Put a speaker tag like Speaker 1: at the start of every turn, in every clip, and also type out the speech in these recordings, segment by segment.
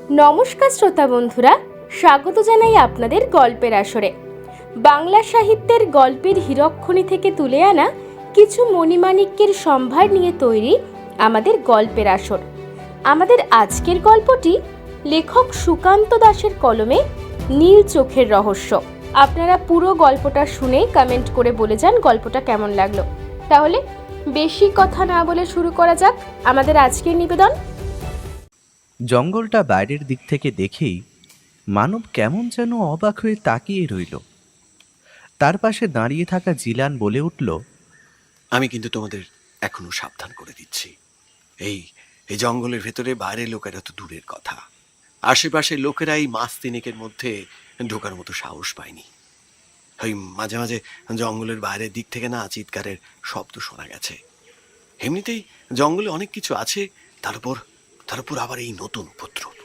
Speaker 1: নমস্কার শ্রোতা বন্ধুরা, স্বাগত জানাই আপনাদের গল্পের আসরে। বাংলা সাহিত্যের গল্পের হীরকখনি থেকে তুলে আনা কিছু মণিমাণিক্যের সম্ভার নিয়ে তৈরি আমাদের গল্পের আসর। আমাদের আজকের গল্পটি লেখক সুকান্ত দাসের কলমে নীল চোখের রহস্য। আপনারা পুরো গল্পটা শুনে কমেন্ট করে বলে যান গল্পটা কেমন লাগলো। তাহলে বেশি কথা না বলে শুরু করা যাক আমাদের আজকের নিবেদন।
Speaker 2: জঙ্গলটা বাইরের দিক থেকে দেখেই মানব কেমন যেন অবাক হয়ে তাকিয়ে রইল। তার পাশে দাঁড়িয়ে থাকা জিলান বলে উঠল,
Speaker 3: আমি কিন্তু তোমাদের এখনো সাবধান করে দিচ্ছি। এই এই জঙ্গলের ভেতরে বাইরের লোকেরা তো দূরের কথা, আশেপাশের লোকেরা এই মাস তিনেকের মধ্যে ঢোকার মতো সাহস পায়নি। ওই মাঝে মাঝে জঙ্গলের বাইরের দিক থেকে না চিৎকারের শব্দ শোনা গেছে। এমনিতেই জঙ্গলে অনেক কিছু আছে, তার উপর আবার এই নতুন উপদ্রব।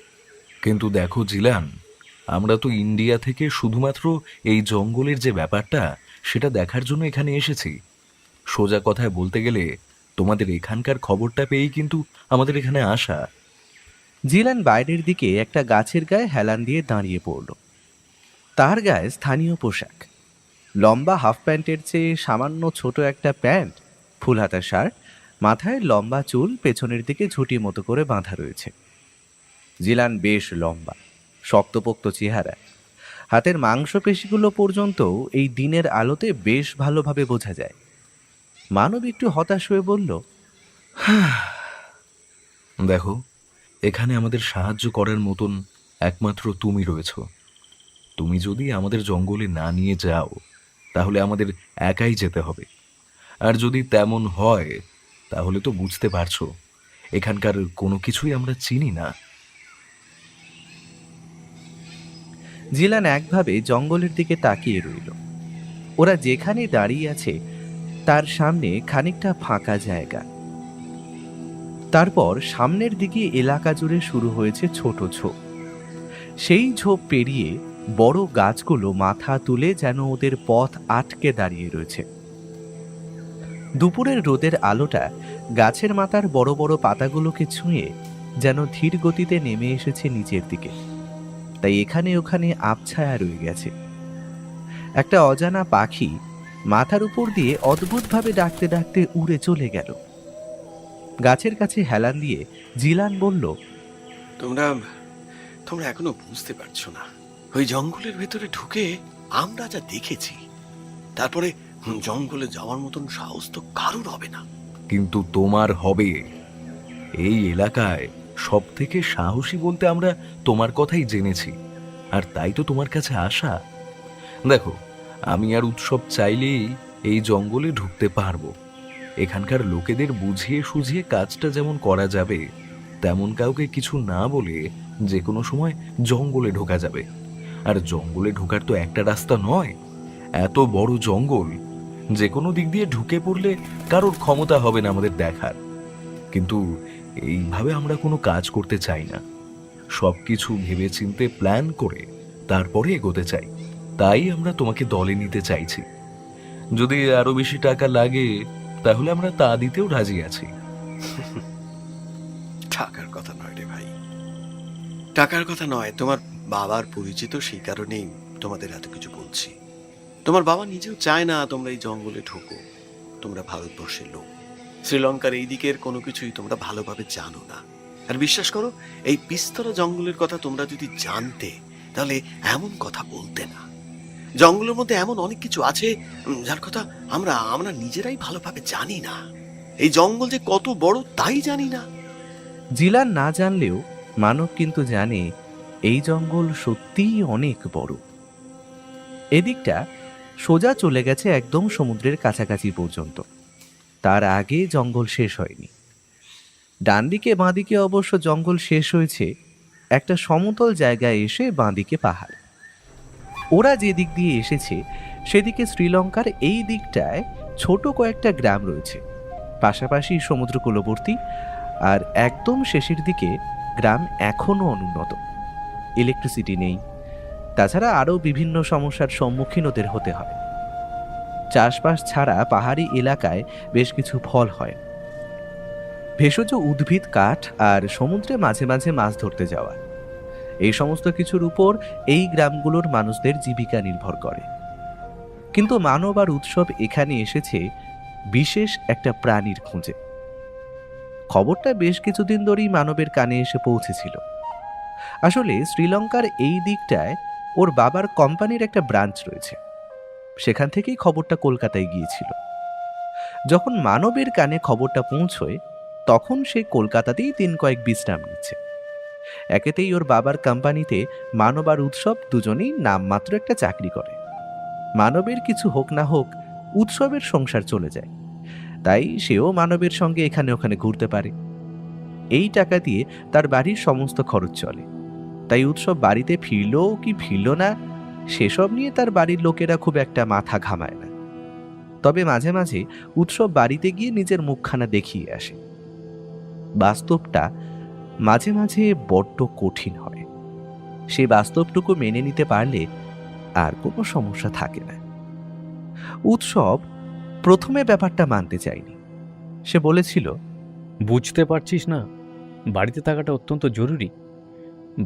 Speaker 4: কিন্তু দেখো জিলান, আমরা তো ইন্ডিয়া থেকে শুধুমাত্র এই জঙ্গলের যে ব্যাপারটা সেটা দেখার জন্য এখানে এসেছি। সোজা কথায় বলতে গেলে তোমাদের এখানকার খবরটা পেয়েই কিন্তু আমাদের এখানে আসা।
Speaker 2: জিলান বাইরের দিকে একটা গাছের গায়ে হেলান দিয়ে দাঁড়িয়ে পড়ল। তার গায়ে স্থানীয় পোশাক, লম্বা হাফ প্যান্টের চেয়ে সামান্য ছোট একটা প্যান্ট, ফুলহাতা শার্ট, মাথায় লম্বা চুল পেছনের দিকে ঝুঁটি মতো করে বাঁধা রয়েছে। জিলান বেশ লম্বা, শক্তপোক্ত চেহারা, হাতের মাংসপেশিগুলো পর্যন্ত এই দিনের আলোতে বেশ ভালোভাবে বোঝা যায়। মানব একটু হতাশ হয়ে বলল,
Speaker 4: দেখো, এখানে আমাদের সাহায্য করার মতন একমাত্র তুমি রয়েছ। তুমি যদি আমাদের জঙ্গলে না নিয়ে যাও তাহলে আমাদের একাই যেতে হবে। আর যদি তেমন হয় তাহলে তো বুঝতে পারছো এখানকার কোনো কিছুই আমরা চিনি না।
Speaker 2: জিলান একভাবে জঙ্গলের দিকে তাকিয়ে রইল। ওরা যেখানে দাঁড়িয়ে আছে তার সামনে খানিকটা ফাঁকা জায়গা। তারপর সামনের দিকে এলাকা জুড়ে শুরু হয়েছে ছোট ঝোপ। সেই ঝোপ পেরিয়ে বড় গাছগুলো মাথা তুলে যেন ওদের পথ আটকে দাঁড়িয়ে রয়েছে। দুপুরের রোদের আলোটা গাছের মাথার বড় বড় পাতাগুলোকে ছুঁয়ে যেন ধীর গতিতে নেমে এসেছে নিচের দিকে, তাই এখানে ওখানে আবছায়া রয়ে গেছে। একটা অজানা পাখি মাথার উপর দিয়ে অদ্ভুতভাবে ডাকতে ডাকতে উড়ে চলে গেল। গাছের কাছে হেলান দিয়ে জিলান বলল,
Speaker 3: তোমরা তোমরা এখনো বুঝতে পারছো না, ওই জঙ্গলের ভেতরে ঢুকে আমরা যা দেখেছি, তারপরে জঙ্গলে যাওয়ার মতন সাহস তো কারুর হবে না।
Speaker 4: কিন্তু তোমার হবে। এই এলাকায় সব থেকে সাহসী বলতে আমরা তোমার কথাই জেনেছি, আর তাই তো তোমার কাছে আসা। দেখো, আমি আর উৎসব চাইলেই এই জঙ্গলে ঢুকতে পারবো। এখানকার লোকেদের বুঝিয়ে সুঝিয়ে কাজটা যেমন করা যাবে, তেমন কাউকে কিছু না বলে যে কোনো সময় জঙ্গলে ঢোকা যাবে। আর জঙ্গলে ঢোকার তো একটা রাস্তা নয়, এত বড় জঙ্গল, যে কোনো দিক দিয়ে ঢুকে পড়লে কারোর ক্ষমতা হবে না আমাদের দেখার। কিন্তু এইভাবে আমরা কোনো কাজ করতে চাই না, সবকিছু ভেবে চিন্তে প্ল্যান করে তারপরে এগোতে চাই। তাই আমরা তোমাকে দলে নিতে চাইছি। যদি আরো বেশি টাকা লাগে তাহলে আমরা তা দিতেও রাজি আছি।
Speaker 3: টাকার কথা নয় রে ভাই, টাকার কথা নয়। তোমার বাবার পরিচিত, সেই কারণেই তোমাদের এত কিছু বলছি। তোমার বাবা নিজেও চায় না তোমরা এই জঙ্গলে ঢোকো। তোমরা ভারতবর্ষের লোক, শ্রীলঙ্কার এই দিকের কোনো কিছুই তোমরা ভালোভাবে জানো না। আর বিশ্বাস করো, এই বিস্তরা জঙ্গলের কথা তোমরা যদি জানতে তাহলে এমন কথা বলতে না। জঙ্গলের মধ্যে এমন অনেক কিছু আছে যার কথা আমরা নিজেরাই ভালোভাবে জানি না। এই জঙ্গল যে কত বড় তাই জানি না।
Speaker 2: জিলান না জানলেও মানব কিন্তু জানে এই জঙ্গল সত্যিই অনেক বড়। এদিকটা সোজা চলে গেছে একদম সমুদ্রের কাছাকাছি পর্যন্ত। তার আগে জঙ্গল শেষ হয়নি। ডান দিকে বাঁদিকে অবশ্য জঙ্গল শেষ হয়েছে একটা সমতল জায়গায় এসে বাঁদিকে পাহাড়। ওরা যে দিক দিয়ে এসেছে সেদিকে শ্রীলঙ্কার এই দিকটায় ছোট কয়েকটা গ্রাম রয়েছে, পাশাপাশি সমুদ্রকূলবর্তী। আর একদম শেষের দিকে গ্রাম এখনও অনুন্নত, ইলেকট্রিসিটি নেই। তাছাড়া আরও বিভিন্ন সমস্যার সম্মুখীন ওদের হতে হয়। চাষবাস ছাড়া পাহাড়ি এলাকায় বেশ কিছু ফল হয়। ভেষজ উদ্ভিদ, কাঠ আর সমুদ্রে মাঝে মাঝে মাছ ধরতে যাওয়া, এই সমস্ত কিছুর উপর এই গ্রামগুলোর মানুষদের জীবিকা নির্ভর করে। কিন্তু মানব আর উৎসব এখানে এসেছে বিশেষ একটা প্রাণীর খোঁজে। খবরটা বেশ কিছুদিন ধরেই মানবের কানে এসে পৌঁছেছিল। আসলে শ্রীলঙ্কার এই দিকটায় ওর বাবার কোম্পানির একটা ব্রাঞ্চ রয়েছে, সেখান থেকেই খবরটা কলকাতায় গিয়েছিল। যখন মানবের কানে খবরটা পৌঁছয় তখন সে কলকাতাতেই দিন কয়েক বিশ্রাম নিচ্ছে। একেতেই ওর বাবার কোম্পানিতে মানব আর উৎসব দুজনেই নামমাত্র একটা চাকরি করে। মানবের কিছু হোক না হোক উৎসবের সংসার চলে যায়, তাই সেও মানবের সঙ্গে এখানে ওখানে ঘুরতে পারে। এই টাকা দিয়ে তার বাড়ির সমস্ত খরচ চলে। তাই উৎসব বাড়িতে ফিরলো কি ফিরল না সেসব নিয়ে তার বাড়ির লোকেরা খুব একটা মাথা ঘামায় না। তবে মাঝে মাঝে উৎসব বাড়িতে গিয়ে নিজের মুখখানা দেখিয়ে আসে। বাস্তবটা মাঝে মাঝে বড্ড কঠিন হয়। সেই বাস্তবটুকু মেনে নিতে পারলে আর কোনো সমস্যা থাকে না। উৎসব প্রথমে ব্যাপারটা মানতে চায়নি। সে বলেছিল,
Speaker 5: বুঝতে পারছিস না, বাড়িতে থাকাটা অত্যন্ত জরুরি।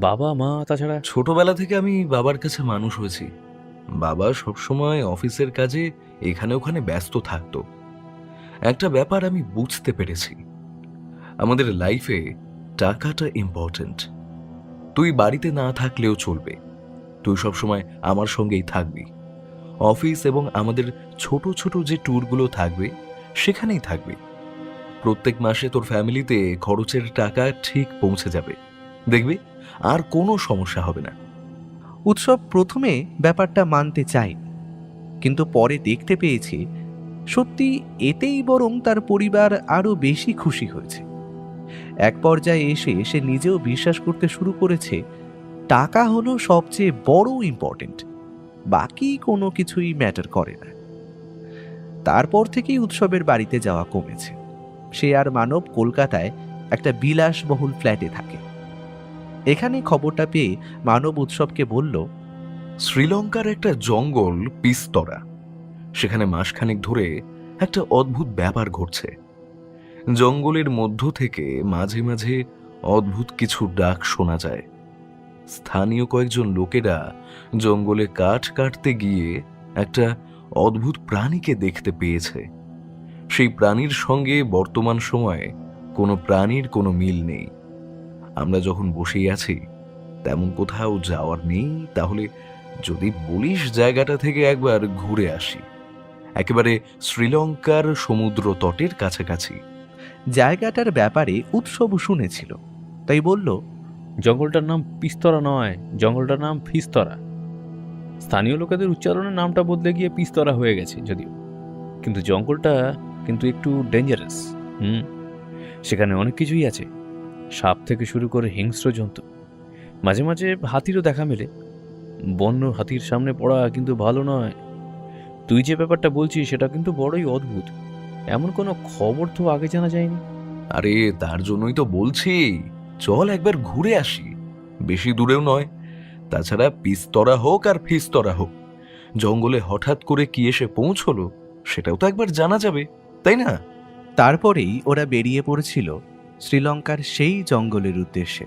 Speaker 5: বাবা মা তাছাড়া
Speaker 4: ছোটবেলা থেকে আমি বাবার কাছে মানুষ হয়েছি। বাবা সবসময় অফিসের কাজে এখানে ওখানে ব্যস্ত থাকতো। একটা ব্যাপার আমি বুঝতে পেরেছি, আমাদের লাইফে টাকাটা ইম্পর্ট্যান্ট। তুই বাড়িতে না থাকলেও চলবে, তুই সবসময় আমার সঙ্গেই থাকবি। অফিস এবং আমাদের ছোট ছোট যে ট্যুরগুলো থাকবে সেখানেই থাকবি। প্রত্যেক মাসে তোর ফ্যামিলিতে খরচের টাকা ঠিক পৌঁছে যাবে, দেখবি আর কোনো সমস্যা হবে না।
Speaker 2: উৎসব প্রথমে ব্যাপারটা মানতে চায়নি, কিন্তু পরে দেখতে পেয়েছে সত্যি এতেই বরং তার পরিবার আরো বেশি খুশি হয়েছে। এক পর্যায়ে এসে সে নিজেও বিশ্বাস করতে শুরু করেছে টাকা হলো সবচেয়ে বড় ইম্পর্টেন্ট, বাকি কোনো কিছুই ম্যাটার করে না। তারপর থেকেই উৎসবের বাড়িতে যাওয়া কমেছে। সে আর মানব কলকাতায় একটা বিলাসবহুল ফ্ল্যাটে থাকে। এখানে খবরটা পেয়ে মানব উৎসবকে বলল,
Speaker 4: শ্রীলঙ্কার একটা জঙ্গল পিস্তরা, সেখানে মাসখানেক ধরে একটা অদ্ভুত ব্যাপার ঘটছে। জঙ্গলের মধ্য থেকে মাঝে মাঝে অদ্ভুত কিছু ডাক শোনা যায়। স্থানীয় কয়েকজন লোকেরা জঙ্গলে কাঠ কাটতে গিয়ে একটা অদ্ভুত প্রাণীকে দেখতে পেয়েছে। সেই প্রাণীর সঙ্গে বর্তমান সময়ে কোনো প্রাণীর কোনো মিল নেই। আমরা যখন বসেই আছি তেমন কোথাও যাওয়ার নেই, তাহলে যদি বলিস জায়গাটা থেকে একবার ঘুরে আসি। একেবারে শ্রীলঙ্কার সমুদ্র তটের কাছাকাছি।
Speaker 2: জায়গাটার ব্যাপারে উৎসব শুনেছিল, তাই বলল,
Speaker 5: জঙ্গলটার নাম পিস্তরা নয়, জঙ্গলটার নাম ফিস্তরা। স্থানীয় লোকেদের উচ্চারণের নামটা বদলে গিয়ে পিস্তরা হয়ে গেছে যদিও, কিন্তু জঙ্গলটা কিন্তু একটু ডেঞ্জারাস। সেখানে অনেক কিছুই আছে, সাপ থেকে শুরু করে হিংস্র জন্তু, মাঝে মাঝে হাতিরও দেখা মেলে। বন্য হাতির সামনে পড়া কিন্তু ভালো নয়। তুই যে ব্যাপারটা বলছিস সেটা কিন্তু বড়ই অদ্ভুত, এমন কোনো খবর তো আগে জানা যায়নি।
Speaker 4: আরে তার জন্যই তো বলছি, চল একবার ঘুরে আসি, বেশি দূরেও নয়। তাছাড়া পিস্তরা হোক আর ফিস্তরা হোক, জঙ্গলে হঠাৎ করে কি এসে পৌঁছলো সেটাও তো একবার জানা যাবে, তাই না?
Speaker 2: তারপরেই ওরা বেরিয়ে পড়েছিল শ্রীলঙ্কার সেই জঙ্গলের উদ্দেশ্যে।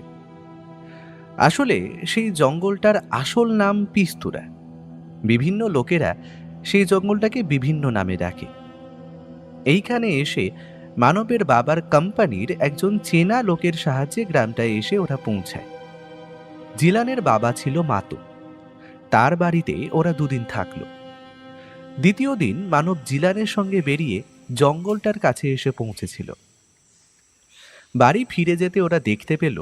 Speaker 2: আসলে সেই জঙ্গলটার আসল নাম পিস্তুরা। বিভিন্ন লোকেরা সেই জঙ্গলটাকে বিভিন্ন নামে ডাকে। এইখানে এসে মানবের বাবার কোম্পানির একজন চেনা লোকের সাহায্যে গ্রামটায় এসে ওরা পৌঁছায়। জিলানের বাবা ছিল মাতু, তার বাড়িতে ওরা দুদিন থাকলো। দ্বিতীয় দিন মানব জিলানের সঙ্গে বেরিয়ে জঙ্গলটার কাছে এসে পৌঁছেছিল। বাড়ি ফিরে যেতে ওরা দেখতে পেল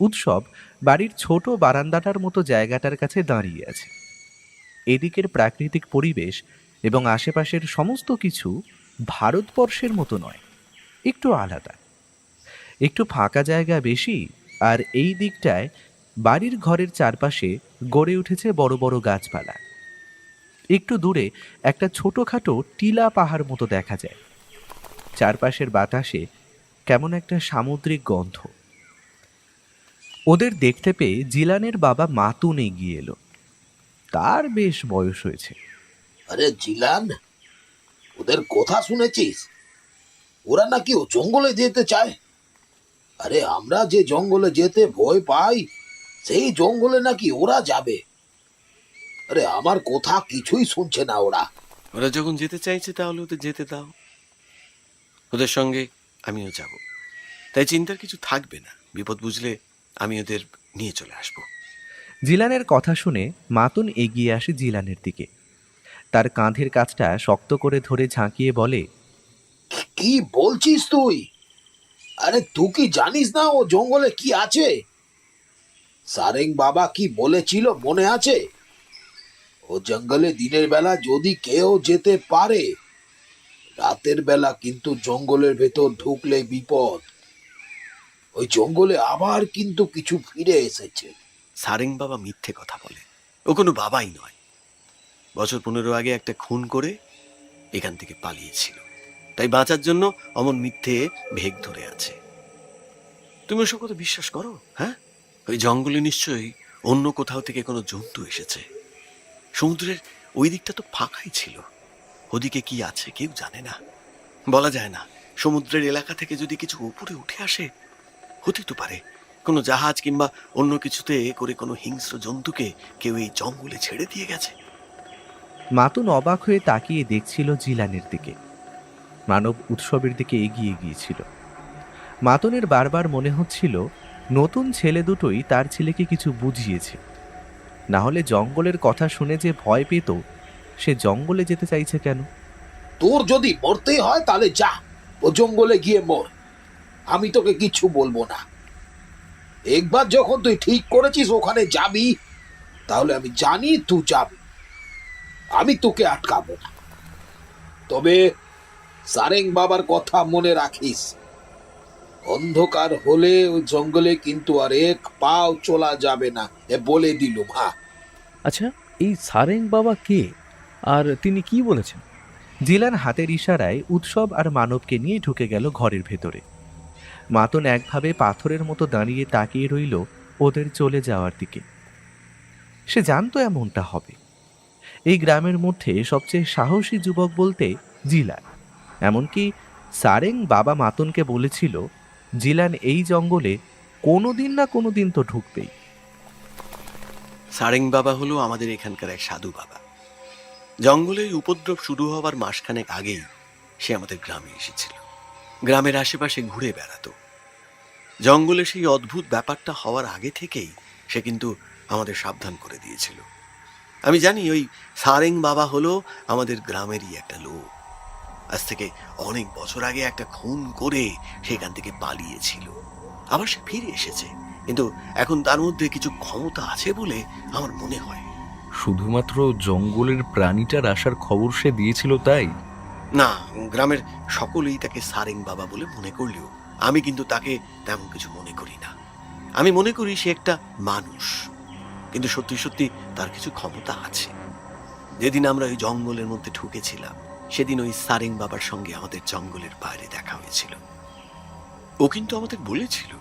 Speaker 2: উৎসব বাড়ির ছোট বারান্দাটার মতো জায়গাটার কাছে দাঁড়িয়ে আছে। এদিকের প্রাকৃতিক পরিবেশ এবং আশেপাশের সমস্ত কিছু ভারতবর্ষের মতো নয়, একটু আলাদা। একটু ফাঁকা জায়গা বেশি, আর এই দিকটায় বাড়ির ঘরের চারপাশে গড়ে উঠেছে বড় বড় গাছপালা। একটু দূরে একটা ছোটখাটো টিলা পাহাড় মতো দেখা যায়। চারপাশের বাতাসে কেমন একটা সামুদ্রিক গন্ধ। ওদের দেখতে পেয়ে জিলানের বাবা মাতুন এগিয়ে এলো। তার বেশ বয়স হয়েছে।
Speaker 6: আরে জিলান, ওদের কথা শুনেছিস? ওরা নাকি ও জঙ্গলে যেতে চায়। আরে আমরা যে জঙ্গলে যেতে ভয় পাই, সেই জঙ্গলে নাকি ওরা যাবে। আরে আমার কথা কিছুই শুনছে না ওরা।
Speaker 3: ওরা যখন যেতে চাইছে তাহলে ওদের যেতে দাও, ওদের সঙ্গে আমিও যাব। তাই চিন্তার কিছু থাকবে না, বিপদ বুঝলে আমি ওদের নিয়ে চলে আসব।
Speaker 2: জিলানের কথা শুনে মাতুন এগিয়ে আসে জিলানের দিকে। তার কাঁধের কাছটা শক্ত করে ধরে ঝাঁকিয়ে বলে,
Speaker 6: কি বলছিস তুই? আরে তুই কি জানিস না ও জঙ্গলে কি আছে? সারেং বাবা কি বলেছিল মনে আছে? ও জঙ্গলে দিনের বেলা যদি কেউ যেতে পারে, রাতের বেলা কিন্তু জঙ্গলের ভেতর ঢুকলে বিপদ। ওই জঙ্গলে আবার কিন্তু কিছু ফিরে এসেছে।
Speaker 3: সারেং বাবা মিথ্যে কথা বলে, ও কোনো বাবাই নয়। বছর 15 আগে একটা খুন করে এখান থেকে পালিয়েছিল, তাই বাঁচার জন্য অমন মিথ্যে ভেগ ধরে আছে। তুমি ওসব কথা বিশ্বাস করো? হ্যাঁ, ওই জঙ্গলে নিশ্চয়ই অন্য কোথাও থেকে কোনো জন্তু এসেছে। সমুদ্রের ওই দিকটা তো ফাঁকাই ছিল, ওদিকে কি আছে কেউ জানে না, বলা যায় না। সমুদ্রের এলাকা থেকে যদি কিছু উপরে উঠে আসে, হতে তো পারে কোনো জাহাজ কিংবা অন্য কিছুতে করে কোনো হিংস্র জন্তুকে কেউ এই জঙ্গলে ছেড়ে দিয়ে গেছে।
Speaker 2: মাতুন অবাক হয়ে তাকিয়ে দেখছিল জিলানের দিকে। মানব উৎসবের দিকে এগিয়ে গিয়েছিল। মাতুনের বারবার মনে হচ্ছিল নতুন ছেলে দুটোই তার ছেলেকে কিছু বুঝিয়েছে, না হলে জঙ্গলের কথা শুনে যে ভয় পেত, সে জঙ্গলে যেতে চাইছে কেন?
Speaker 6: তোর যদি মরতে হয় তাহলে যা, ও জঙ্গলে গিয়ে মর, আমি তোকে কিচ্ছু বলবো না। একবার যখন তুই ঠিক করেছিস ওখানে যাবি, তাহলে আমি জানি তুই যাবি, আমি তোকে আটকাবো না। তবে সারেং বাবার কথা মনে রাখিস, অন্ধকার হলে ওই জঙ্গলে কিন্তু আর এক পাও চলা যাবে না, এ বলে দিলুম। হ্যাঁ,
Speaker 5: আচ্ছা, এই সারেং বাবা কে আর তিনি কি বলেছেন?
Speaker 2: জিলান হাতের ইশারায় উৎসব আর মানবকে নিয়ে ঢুকে গেল ঘরের ভেতরে। মাতুন একভাবে পাথরের মতো দাঁড়িয়ে তাকিয়ে রইল ওদের চলে যাওয়ার দিকে। সে জানতো এমনটা হবে। এই গ্রামের মধ্যে সবচেয়ে সাহসী যুবক বলতে জিলান। এমনকি সারেং বাবা মাতুনকে বলেছিল জিলান এই জঙ্গলে কোনোদিন না কোনোদিন তো ঢুকবেই।
Speaker 3: সারেং বাবা হলো আমাদের এখানকার এক সাধু বাবা। জঙ্গলে উপদ্রব শুরু হওয়ার মাসখানেক আগেই সে আমাদের গ্রামে এসেছিল। গ্রামের আশেপাশে ঘুরে বেড়াতো। জঙ্গলে সেই অদ্ভুত ব্যাপারটা হওয়ার আগে থেকেই সে কিন্তু আমাদের সাবধান করে দিয়েছিল। আমি জানি ওই সারেং বাবা হলো আমাদের গ্রামেরই একটা লোক। আজ থেকে অনেক বছর আগে একটা খুন করে সেখান থেকে পালিয়েছিল, আবার সে ফিরে এসেছে। কিন্তু এখন তার মধ্যে কিছু ক্ষমতা আছে বলে আমার মনে হয়।
Speaker 4: শুধুমাত্র জঙ্গলের প্রাণীটার আসার খবর সে দিয়েছিল তাই?
Speaker 3: না, গ্রামের সকলেই তাকে সারেং বাবা বলে মনে করলেও আমি কিন্তু তাকে তেমন কিছু মনে করি না। আমি মনে করি সে একটা মানুষ, কিন্তু সত্যি সত্যি তার কিছু ক্ষমতা আছে। যেদিন আমরা ওই জঙ্গলের মধ্যে ঢুকেছিলাম, সেদিন ওই সারেং বাবার সঙ্গে আমাদের জঙ্গলের বাইরে দেখা হয়েছিল। ও কিন্তু আমাদের বলেছিল,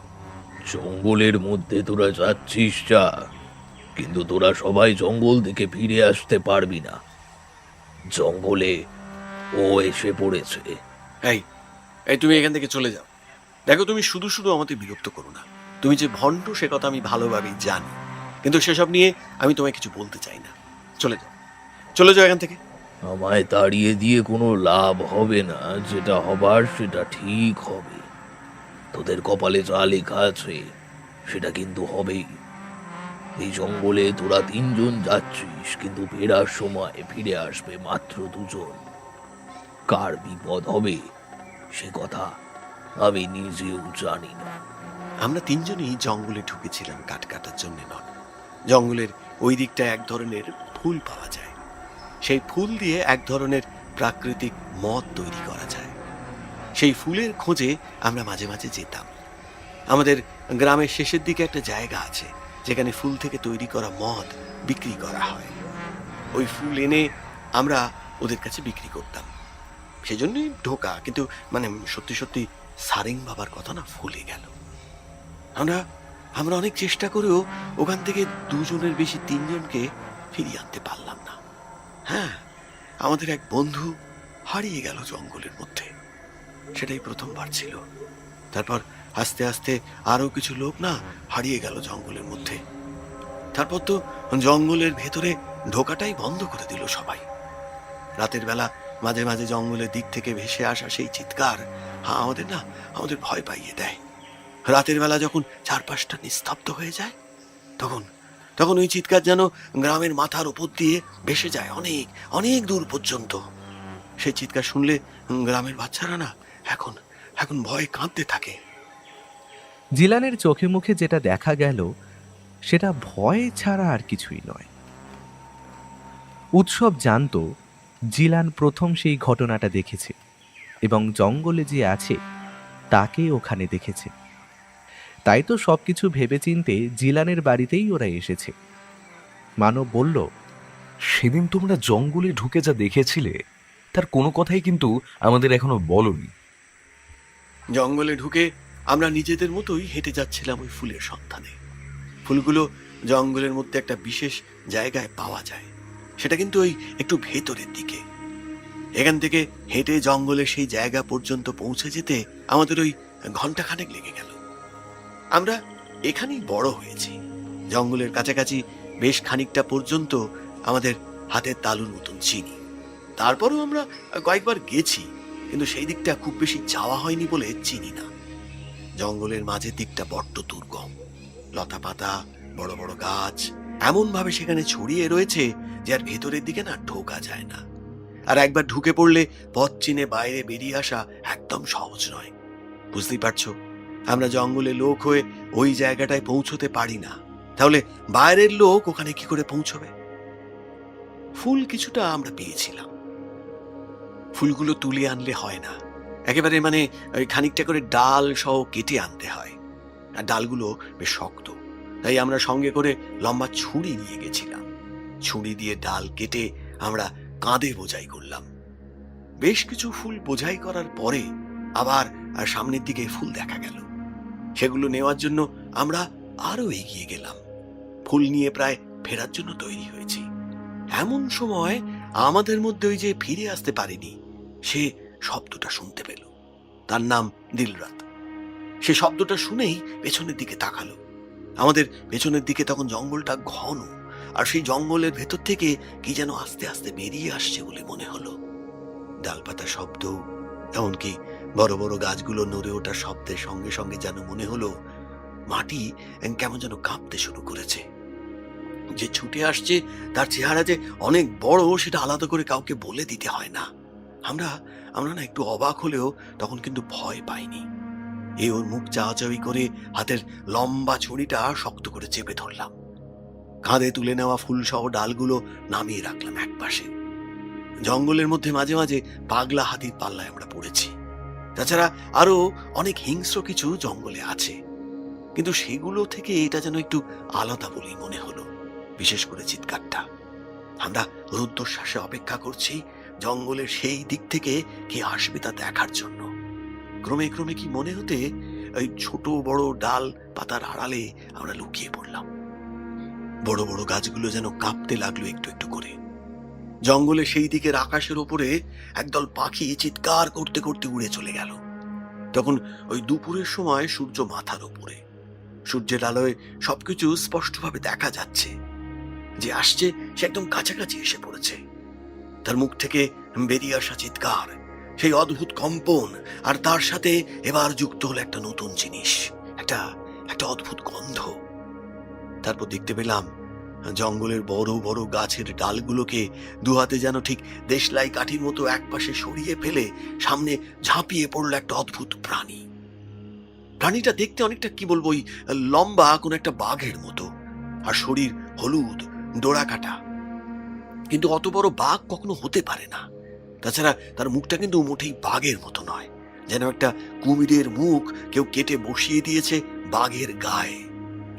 Speaker 7: জঙ্গলের মধ্যে তোরা যাচ্ছিস যা, কিন্তু তোরা সবাই জঙ্গল থেকে ফিরে আসতে পারবি না। জঙ্গলে ও এসে পড়েছে।
Speaker 3: এই এই তুমি এখান থেকে চলে যাও। দেখো, তুমি শুধু শুধু আমাদের বিরক্ত করো না। তুমি যে ভণ্ড সে কথা আমি ভালোভাবেই জানি, কিন্তু সেসব নিয়ে আমি তোমায় কিছু বলতে চাই না। চলে যাও, চলে যাও এখান থেকে।
Speaker 7: আমায় তাড়িয়ে দিয়ে কোনো লাভ হবে না, যেটা হবার সেটা ঠিক হবে। তোদের কপালে যা লেখা আছে সেটা কিন্তু হবেই। এই জঙ্গলে তোরা 3 জন যাচ্ছিস, কিন্তু ফেরার সময় ফিরে আসবে মাত্র 2 জন। কার বিপদ হবে সে কথা আমি নিজেও জানি না।
Speaker 3: আমরা 3 জনই জঙ্গলে ঢুকেছিলাম কাঠ কাটার জন্য নয়। জঙ্গলের ওই দিকটা এক ধরনের ফুল পাওয়া যায়। সেই ফুল দিয়ে এক ধরনের প্রাকৃতিক মদ তৈরি করা যায়। সেই ফুলের খোঁজে আমরা মাঝে মাঝে যেতাম। আমাদের গ্রামের শেষের দিকে একটা জায়গা আছে যেখানে ফুল থেকে তৈরি করা মদ বিক্রি করা হয়। ওই ফুল এনে আমরা ওদের কাছে বিক্রি করতাম। সেজন্যই ঢোকা, কিন্তু মানে সত্যি সত্যি সারেং বাবার কথা না ভুলে গেল। আমরা অনেক চেষ্টা করেও ওখান থেকে 2 জনের বেশি 3 জনকে ফিরিয়ে আনতে পারলাম না। হ্যাঁ, আমাদের এক বন্ধু হারিয়ে গেল জঙ্গলের মধ্যে। সেটাই প্রথমবার ছিল। তারপর আস্তে আস্তে আরো কিছু লোক না হারিয়ে গেল জঙ্গলের মধ্যে। তারপর তো জঙ্গলের ভেতরে ঢোকাটাই বন্ধ করে দিল সবাই। রাতের বেলা মাঝে মাঝে জঙ্গলের দিক থেকে ভেসে আসা সেই চিৎকার আমাদের ভয় পাইয়ে দেয়। রাতের বেলা যখন চারপাশটা নিস্তব্ধ হয়ে যায়, তখন তখন ওই চিৎকার যেন গ্রামের মাথার উপর দিয়ে ভেসে যায় অনেক অনেক দূর পর্যন্ত। সেই চিৎকার শুনলে গ্রামের বাচ্চারা না এখন এখন ভয়ে কাঁদতে থাকে।
Speaker 2: জিলানের চোখে মুখে যেটা দেখা গেল সেটা ভয় ছাড়া আর কিছুই নয়। উৎসব জানতো জিলান প্রথম সেই ঘটনাটা দেখেছে এবং জঙ্গলে যে আছে তাকে ওখানে দেখেছে। তাই তো সবকিছু ভেবেচিন্তে জিলানের বাড়িতেই ওরা এসেছে। মানব বলল,
Speaker 4: সেদিন তোমরা জঙ্গলে ঢুকে যা দেখেছিলে তার কোনো কথাই কিন্তু আমাদের এখনো বলনি।
Speaker 3: জঙ্গলে ঢুকে আমরা নিজেদের মতোই হেঁটে যাচ্ছিলাম ওই ফুলের সন্ধানে। ফুলগুলো জঙ্গলের মধ্যে একটা বিশেষ জায়গায় পাওয়া যায়, সেটা কিন্তু ওই একটু ভেতরের দিকে। এখান থেকে হেঁটে জঙ্গলের সেই জায়গা পর্যন্ত পৌঁছে যেতে আমাদের ওই ঘন্টাখানেক লেগে গেল। আমরা এখানেই বড় হয়েছি। জঙ্গলের কাছাকাছি বেশ খানিকটা পর্যন্ত আমাদের হাতের তালুর মতন চিনি। তারপরও আমরা কয়েকবার গেছি, কিন্তু সেই দিকটা খুব বেশি যাওয়া হয়নি বলে চিনি না। জঙ্গলের মাঝের দিকটা বড্ড দুর্গম, লতা পাতা, বড় বড় গাছ এমন ভাবে সেখানে ছড়িয়ে রয়েছে যে আর ভেতরের দিকে না ঢোকা যায় না। আর একবার ঢুকে পড়লে পথ চিনে বাইরে বেরিয়ে আসা একদম সহজ নয়। বুঝতেই পারছো, আমরা জঙ্গলে লোক হয়ে ওই জায়গাটায় পৌঁছতে পারি না, তাহলে বাইরের লোক ওখানে কি করে পৌঁছবে? ফুল কিছুটা আমরা পেয়েছিলাম। ফুলগুলো তুলে আনলে হয় না, একেবারে মানে ওই খানিকটা করে ডাল সহ কেটে আনতে হয়। আর ডালগুলো বেশ শক্ত, তাই আমরা সঙ্গে করে লম্বা ছুরি নিয়ে গেছিলাম। ছুরি দিয়ে ডাল কেটে আমরা কাঁধে বোঝাই করলাম। বেশ কিছু ফুল বোঝাই করার পরে আবার সামনের দিকে ফুল দেখা গেল। সেগুলো নেওয়ার জন্য আমরা আরো এগিয়ে গেলাম। ফুল নিয়ে প্রায় ফেরার জন্য তৈরি হয়েছি। এমন সময় আমাদের মধ্যে ওই যে ফিরে আসতে পারেনি সে শব্দটা শুনতে পেল। তার নাম দিলরাত। সে শব্দটা শুনেই পেছনের দিকে তাকালো। আমাদের পেছনের দিকে তখন জঙ্গলটা ঘন, আর সেই জঙ্গলের ভেতর থেকে কি যেন আস্তে আস্তে বেরিয়ে আসছে বলে মনে হলো। ডালপাতা শব্দ, এমনকি বড় বড় গাছগুলো নড়ে ওঠার শব্দের সঙ্গে সঙ্গে যেন মনে হলো মাটি কেমন যেন কাঁপতে শুরু করেছে। যে ছুটে আসছে তার চেহারা যে অনেক বড় সেটা আলাদা করে কাউকে বলে দিতে হয় না। আমরা না একটু অবাক হলেও তখন কিন্তু ভয় পাইনি। ওর মুখ চাওয়াচাওয়ি করে হাতের লম্বা ছুরিটা শক্ত করে চেপে ধরলাম। কাঁধে তুলে নেওয়া ফুল সহ ডালগুলো নামিয়ে রাখলাম একপাশে। জঙ্গলের মধ্যে মাঝে মাঝে পাগলা হাতির পাল্লায় আমরা পড়েছি। তাছাড়া আরো অনেক হিংস্র কিছু জঙ্গলে আছে, কিন্তু সেগুলো থেকে এটা যেন একটু আলাদা বলেই মনে হলো, বিশেষ করে চিৎকারটা। আমরা রুদ্ধশ্বাসে অপেক্ষা করছি জঙ্গলের সেই দিক থেকে কে আসবে তা দেখার জন্য। ক্রমে ক্রমে কি মনে হতে ওই ছোট বড় ডাল পাতার আড়ালে আমরা লুকিয়ে পড়লাম। বড় বড় গাছগুলো যেন কাঁপতে লাগলো একটু একটু করে। জঙ্গলে সেই দিকের আকাশের ওপরে একদল পাখি চিৎকার করতে করতে উড়ে চলে গেল। তখন ওই দুপুরের সময় সূর্য মাথার ওপরে, সূর্যের আলোয় সবকিছু স্পষ্টভাবে দেখা যাচ্ছে। যে আসছে সে একদম কাছাকাছি এসে পড়েছে। তার মুখ থেকে বেরিয়ে আসা চিৎকার, সেই অদ্ভুত কম্পন, আর তার সাথে এবার যুক্ত হলো একটা নতুন জিনিস, একটা অদ্ভুত গন্ধ। তারপর দেখতে পেলাম জঙ্গলের বড় বড় গাছের ডালগুলোকে দুহাতে যেন ঠিক দেশলাই কাঠির মতো একপাশে সরিয়ে ফেলে সামনে ঝাঁপিয়ে পড়লো একটা অদ্ভুত প্রাণী। প্রাণীটা দেখতে অনেকটা কি বলবো, ওই লম্বা কোন একটা বাঘের মতো, আর শরীর হলুদ ডোরা কাটা। কিন্তু অত বড় বাঘ কখনো হতে পারে না। তাছাড়া তার মুখটা কিন্তু মোটেই বাঘের মতো নয়, যেন একটা কুমিরের মুখ কেউ কেটে বসিয়ে দিয়েছে বাঘের গায়ে।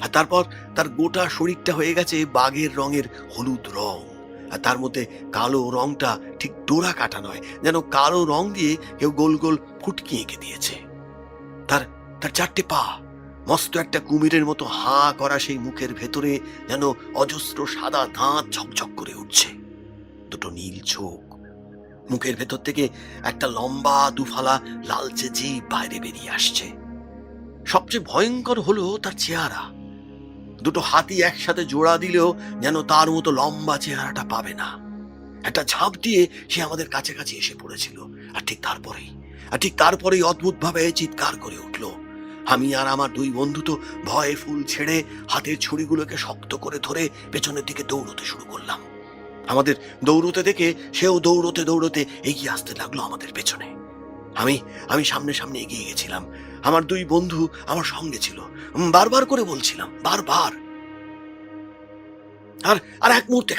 Speaker 3: আর তারপর তার গোটা শরীরটা হয়ে গেছে বাঘের রঙের হলুদ রং, আর তার মধ্যে কালো রংটা ঠিক ডোরা কাটা নয়, যেন কালো রং দিয়ে কেউ গোল গোল ফুটকি এঁকে দিয়েছে। তার চারটে পা, মস্ত একটা কুমিরের মতো হাঁ করা সেই মুখের ভেতরে যেন অজস্র সাদা দাঁত ঝকঝক করে উঠছে, দুটো নীল চোখ। মুখের ভেতর থেকে একটা লম্বা দুফালা লালচে জিভ বাইরে বেরিয়ে আসছে। সবচেয়ে ভয়ঙ্কর হলো তার চেহারা। দুটো হাতি একসাথে জোড়া দিলেও যেন তার মতো লম্বা চেহারাটা পাবে না। একটা ঝাঁপ দিয়ে সে আমাদের কাছাকাছি এসে পড়েছিল, আর ঠিক তারপরেই অদ্ভুত ভাবে চিৎকার করে উঠল। আমি আর আমার দুই বন্ধু তো ভয়ে ফুল ছেড়ে হাতের ছুরিগুলোকে শক্ত করে ধরে পেছনের দিকে দৌড়তে শুরু করলাম। আমাদের দৌড়তে দেখে সেও দৌড়তে দৌড়তে এগিয়ে আসতে লাগলো আমাদের পেছনে। আমি সামনে সামনে এগিয়ে গেছিলাম। আমার দুই বন্ধু আমার সঙ্গে ছিল। বারবার করে বলছিলাম, বারবার, আর এক মুহূর্তে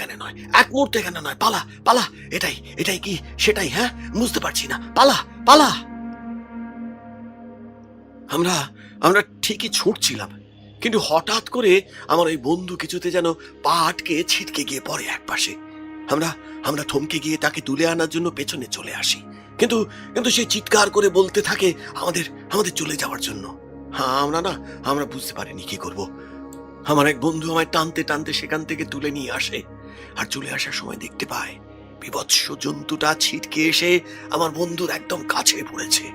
Speaker 3: এখানে নয়, পালা পালা, এটাই কি সেটাই? হ্যাঁ, বুঝতে পারছি না, পালা পালা। আমরা ঠিকই ছুটছিলাম, কিন্তু হঠাৎ করে আমার ওই বন্ধু কিছুতে যেন পা আটকে ছিটকে গিয়ে পড়ে এক পাশে। আমরা থমকে গিয়ে তাকে তুলে আনার জন্য পেছনে চলে আসি, কিন্তু সে চিৎকার করে বলতে থাকে আমাদের চলে যাওয়ার জন্য। হ্যাঁ, আমরা বুঝতে পারিনি কি করব। আমার এক বন্ধু আমায় টানতে টানতে সেখান থেকে তুলে নিয়ে আসে, আর চলে আসার সময় দেখতে পায় বিভৎস জন্তুটা ছিটকে এসে আমার বন্ধুর একদম কাছে পড়েছে।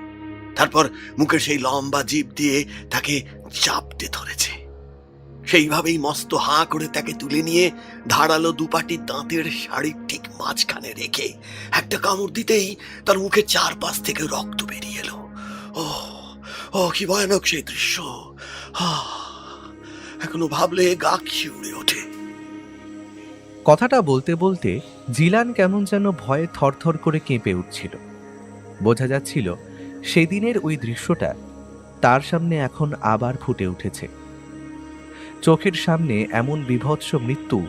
Speaker 3: তারপর মুখের সেই লম্বা জিভ দিয়ে তাকে চাপতে ধরেছে। সেইভাবেই মস্ত হাঁ করে তাকে তুলে নিয়ে ধারালো দুপাটি দাঁতের শাড়ির ঠিক মাঝখানে রেখে একটা কামড় দিতেই তার মুখের চারপাশ থেকে রক্ত বেরিয়ে এলো। ও কি ভয়ানক সেই দৃশ্য! এখনো ভাবলে গা শিউরে ওঠে।
Speaker 2: কথাটা বলতে বলতে জিলান কেমন যেন ভয়ে থরথর করে কেঁপে উঠছিল। বোঝা যাচ্ছিল সেদিনের ওই দৃশ্যটা তার সামনে এখন আবার ফুটে উঠেছে। চোখের সামনে এমন বীভৎস মৃত্যু,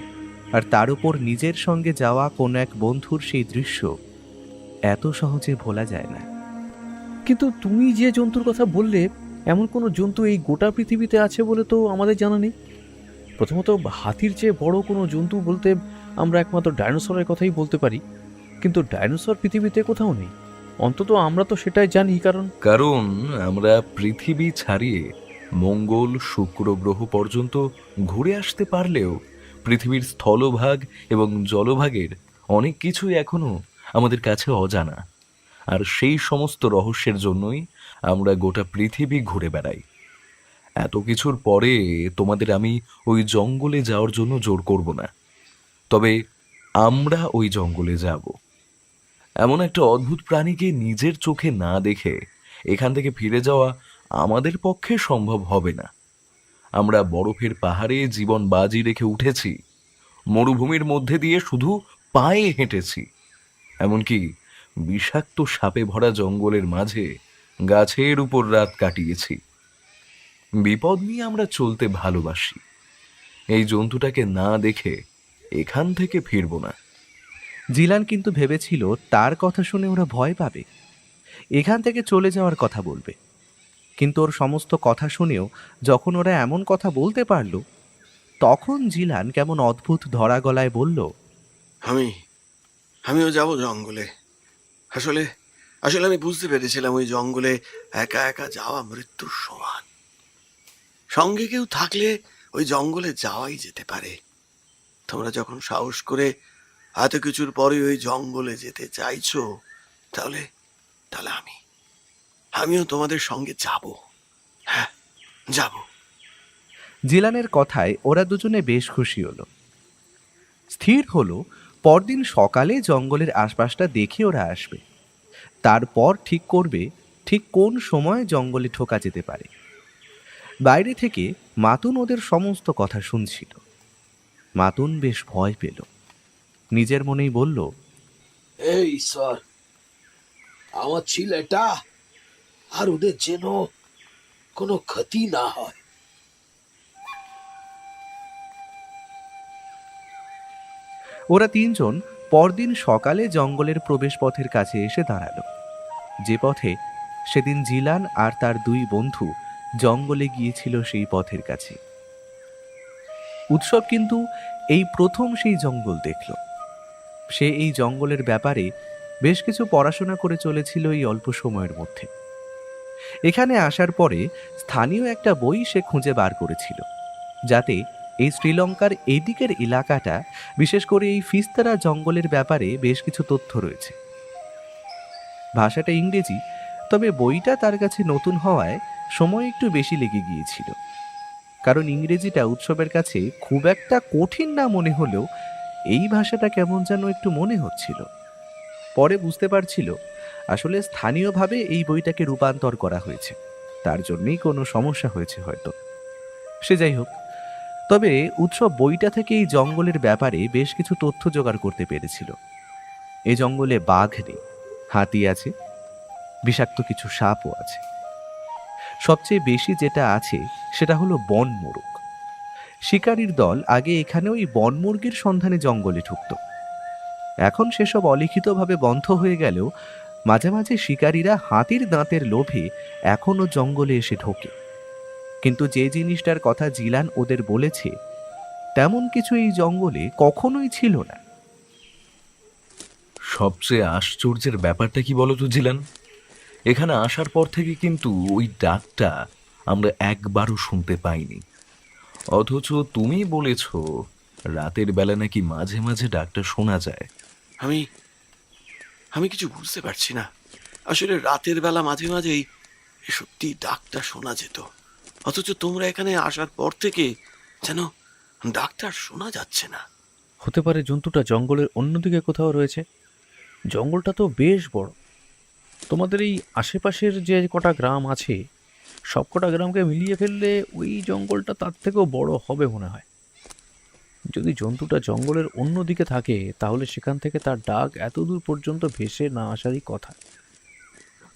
Speaker 2: আর তার উপর নিজের সঙ্গে যাওয়া কোন এক বন্ধুর সেই দৃশ্য এত সহজে ভোলা যায় না।
Speaker 5: কিন্তু তুমি যে জন্তুর কথা বললে, এমন কোনো জন্তু এই গোটা পৃথিবীতে আছে বলে তো আমাদের জানা নেই। প্রথমত, হাতির চেয়ে বড় কোনো জন্তু বলতে আমরা একমাত্র ডাইনোসরের কথাই বলতে পারি, কিন্তু ডাইনোসর পৃথিবীতে কোথাও নেই। অন্তত আমরা তো সেটাই জানি,
Speaker 4: কারণ আমরা পৃথিবী ছাড়িয়ে মঙ্গল, শুক্র গ্রহ পর্যন্ত ঘুরে আসতে পারলেও পৃথিবীর স্থলভাগ এবং জলভাগের অনেক কিছুই এখনো আমাদের কাছে অজানা। আর সেই সমস্ত রহস্যের জন্যই আমরা গোটা পৃথিবী ঘুরে বেড়াই। এত কিছুর পরে তোমাদের আমি ওই জঙ্গলে যাওয়ার জন্য জোর করব না, তবে আমরা ওই জঙ্গলে যাব। এমন একটা অদ্ভুত প্রাণীকে নিজের চোখে না দেখে এখান থেকে ফিরে যাওয়া আমাদের পক্ষে সম্ভব হবে না। আমরা বরফের পাহাড়ে জীবন বাজি রেখে উঠেছি, মরুভূমির মধ্যে দিয়ে শুধু পায়ে হেঁটেছি, এমনকি বিষাক্ত সাপে ভরা জঙ্গলের মাঝে গাছের উপর রাত কাটিয়েছি। বিপদ নিয়ে আমরা চলতে ভালোবাসি। এই জন্তুটাকে না দেখে এখান থেকে ফিরব না।
Speaker 2: জিলান কিন্তু ভেবেছিল তার কথা শুনে ওরা ভয় পাবে, এখান থেকে চলে যাওয়ার কথা বলবে। কিন্তু ওর সমস্ত কথা শুনেও যখন ওরা এমন কথা বলতে পারল, তখন জিলান কেমন অদ্ভুত ধরা গলায় বলল,
Speaker 3: আমিও যাব জঙ্গলে। আসলে আমি বুঝতে পেরেছিলাম ওই জঙ্গলে একা একা যাওয়া মৃত্যুর সমান। সঙ্গে কেউ থাকলে ওই জঙ্গলে যাওয়াই যেতে পারে। তোমরা যখন সাহস করে এত কিছুর পরে ওই জঙ্গলে যেতে চাইছো, তাহলে আমিও তোমাদের সঙ্গে যাব। হ্যাঁ, যাব।
Speaker 2: জিলানের কথায় ওরা দুজনে বেশ খুশি হলো। স্থির হলো পরদিন সকালে জঙ্গলের আশপাশটা দেখে ওরা আসবে। তারপর ঠিক করবে ঠিক কোন সময় জঙ্গলে ঢোকা যেতে পারে। বাইরে থেকে মাতুন ওদের সমস্ত কথা শুনছিল। মাতুন বেশ ভয় পেল, নিজের মনেই বলল,
Speaker 6: এই স্যার, আমার ছেলেটা আর ওদের যেন কোনো ক্ষতি না হয়।
Speaker 2: ওরা তিনজন পরদিন সকালে জঙ্গলের প্রবেশ পথের কাছে এসে দাঁড়ালো, যে পথে সেদিন জিলান আর তার দুই বন্ধু জঙ্গলে গিয়েছিল সেই পথের কাছে। উৎসব কিন্তু এই প্রথম সেই জঙ্গল দেখল। সে এই জঙ্গলের ব্যাপারে বেশ কিছু পড়াশোনা করে চলেছিল এই অল্প সময়ের মধ্যে। এখানে আসার পরে স্থানীয় একটা বই সে খুঁজে বার করেছিল, যাতে এই শ্রীলঙ্কার এই দিকের এলাকাটা, বিশেষ করে এই ফিস্তারা জঙ্গলের ব্যাপারে বেশ কিছু তথ্য রয়েছে। ভাষাটা ইংরেজি, তবে বইটা তার কাছে নতুন হওয়ায় সময় একটু বেশি লেগে গিয়েছিল। কারণ ইংরেজিটা উৎসবের কাছে খুব একটা কঠিন না মনে হলেও এই ভাষাটা কেমন যেন একটু মনে হচ্ছিল। পরে বুঝতে পারছিল আসলে স্থানীয়ভাবে এই বইটাকে রূপান্তর করা হয়েছে, তার জন্যই কোনো সমস্যা হয়েছে হয়তো। সে যাই হোক, তবে উৎসব বইটা থেকে এই জঙ্গলের ব্যাপারে বেশ কিছু তথ্য জোগাড় করতে পেরেছিল। এই জঙ্গলে বাঘ নেই, হাতি আছে, বিষাক্ত কিছু সাপও আছে। সবচেয়ে বেশি যেটা আছে সেটা হলো বনমোরগ। শিকারীর দল আগে এখানে ওই বনমুরগির সন্ধানে জঙ্গলে ঢুকত। এখন সেসব অলিখিতভাবে বন্ধ হয়ে গেলেও মাঝে মাঝে শিকারীরা হাতির দাঁতের লোভে এখনো জঙ্গলে এসে ঢোকে। কিন্তু যে জিনিসটার কথা জিলান ওদের বলেছে তেমন কিছু এই জঙ্গলে কখনোই ছিল না।
Speaker 4: সবচেয়ে আশ্চর্যের ব্যাপারটা কি বলো তো জিলান, এখানে আসার পর থেকে কিন্তু ওই ডাকটা আমরা একবারও শুনতে পাইনি। অথচ তুমি বলেছ রাতের বেলা নাকি মাঝে মাঝে ডাকটা শোনা যায়।
Speaker 3: আমি আমি কিছু বুঝতে পারছি না। আসলে রাতের বেলা মাঝে মাঝেই সত্যি ডাকটা শোনা যেত, অথচ তোমরা এখানে আসার পর থেকে যেন ডাকটা শোনা যাচ্ছে না।
Speaker 5: হতে পারে জন্তুটা জঙ্গলের অন্যদিকে কোথাও রয়েছে। জঙ্গলটা তো বেশ বড়। তোমাদের এই আশেপাশের যে কটা গ্রাম আছে সব কটা গ্রামকে মিলিয়ে ফেললে ওই জঙ্গলটা তার থেকেও বড় হবে মনে হয়। যদি জন্তুটা জঙ্গলের অন্য দিকে থাকে তাহলে সেখান থেকে তার ডাক এত দূর পর্যন্ত ভেসে না আসারই কথা।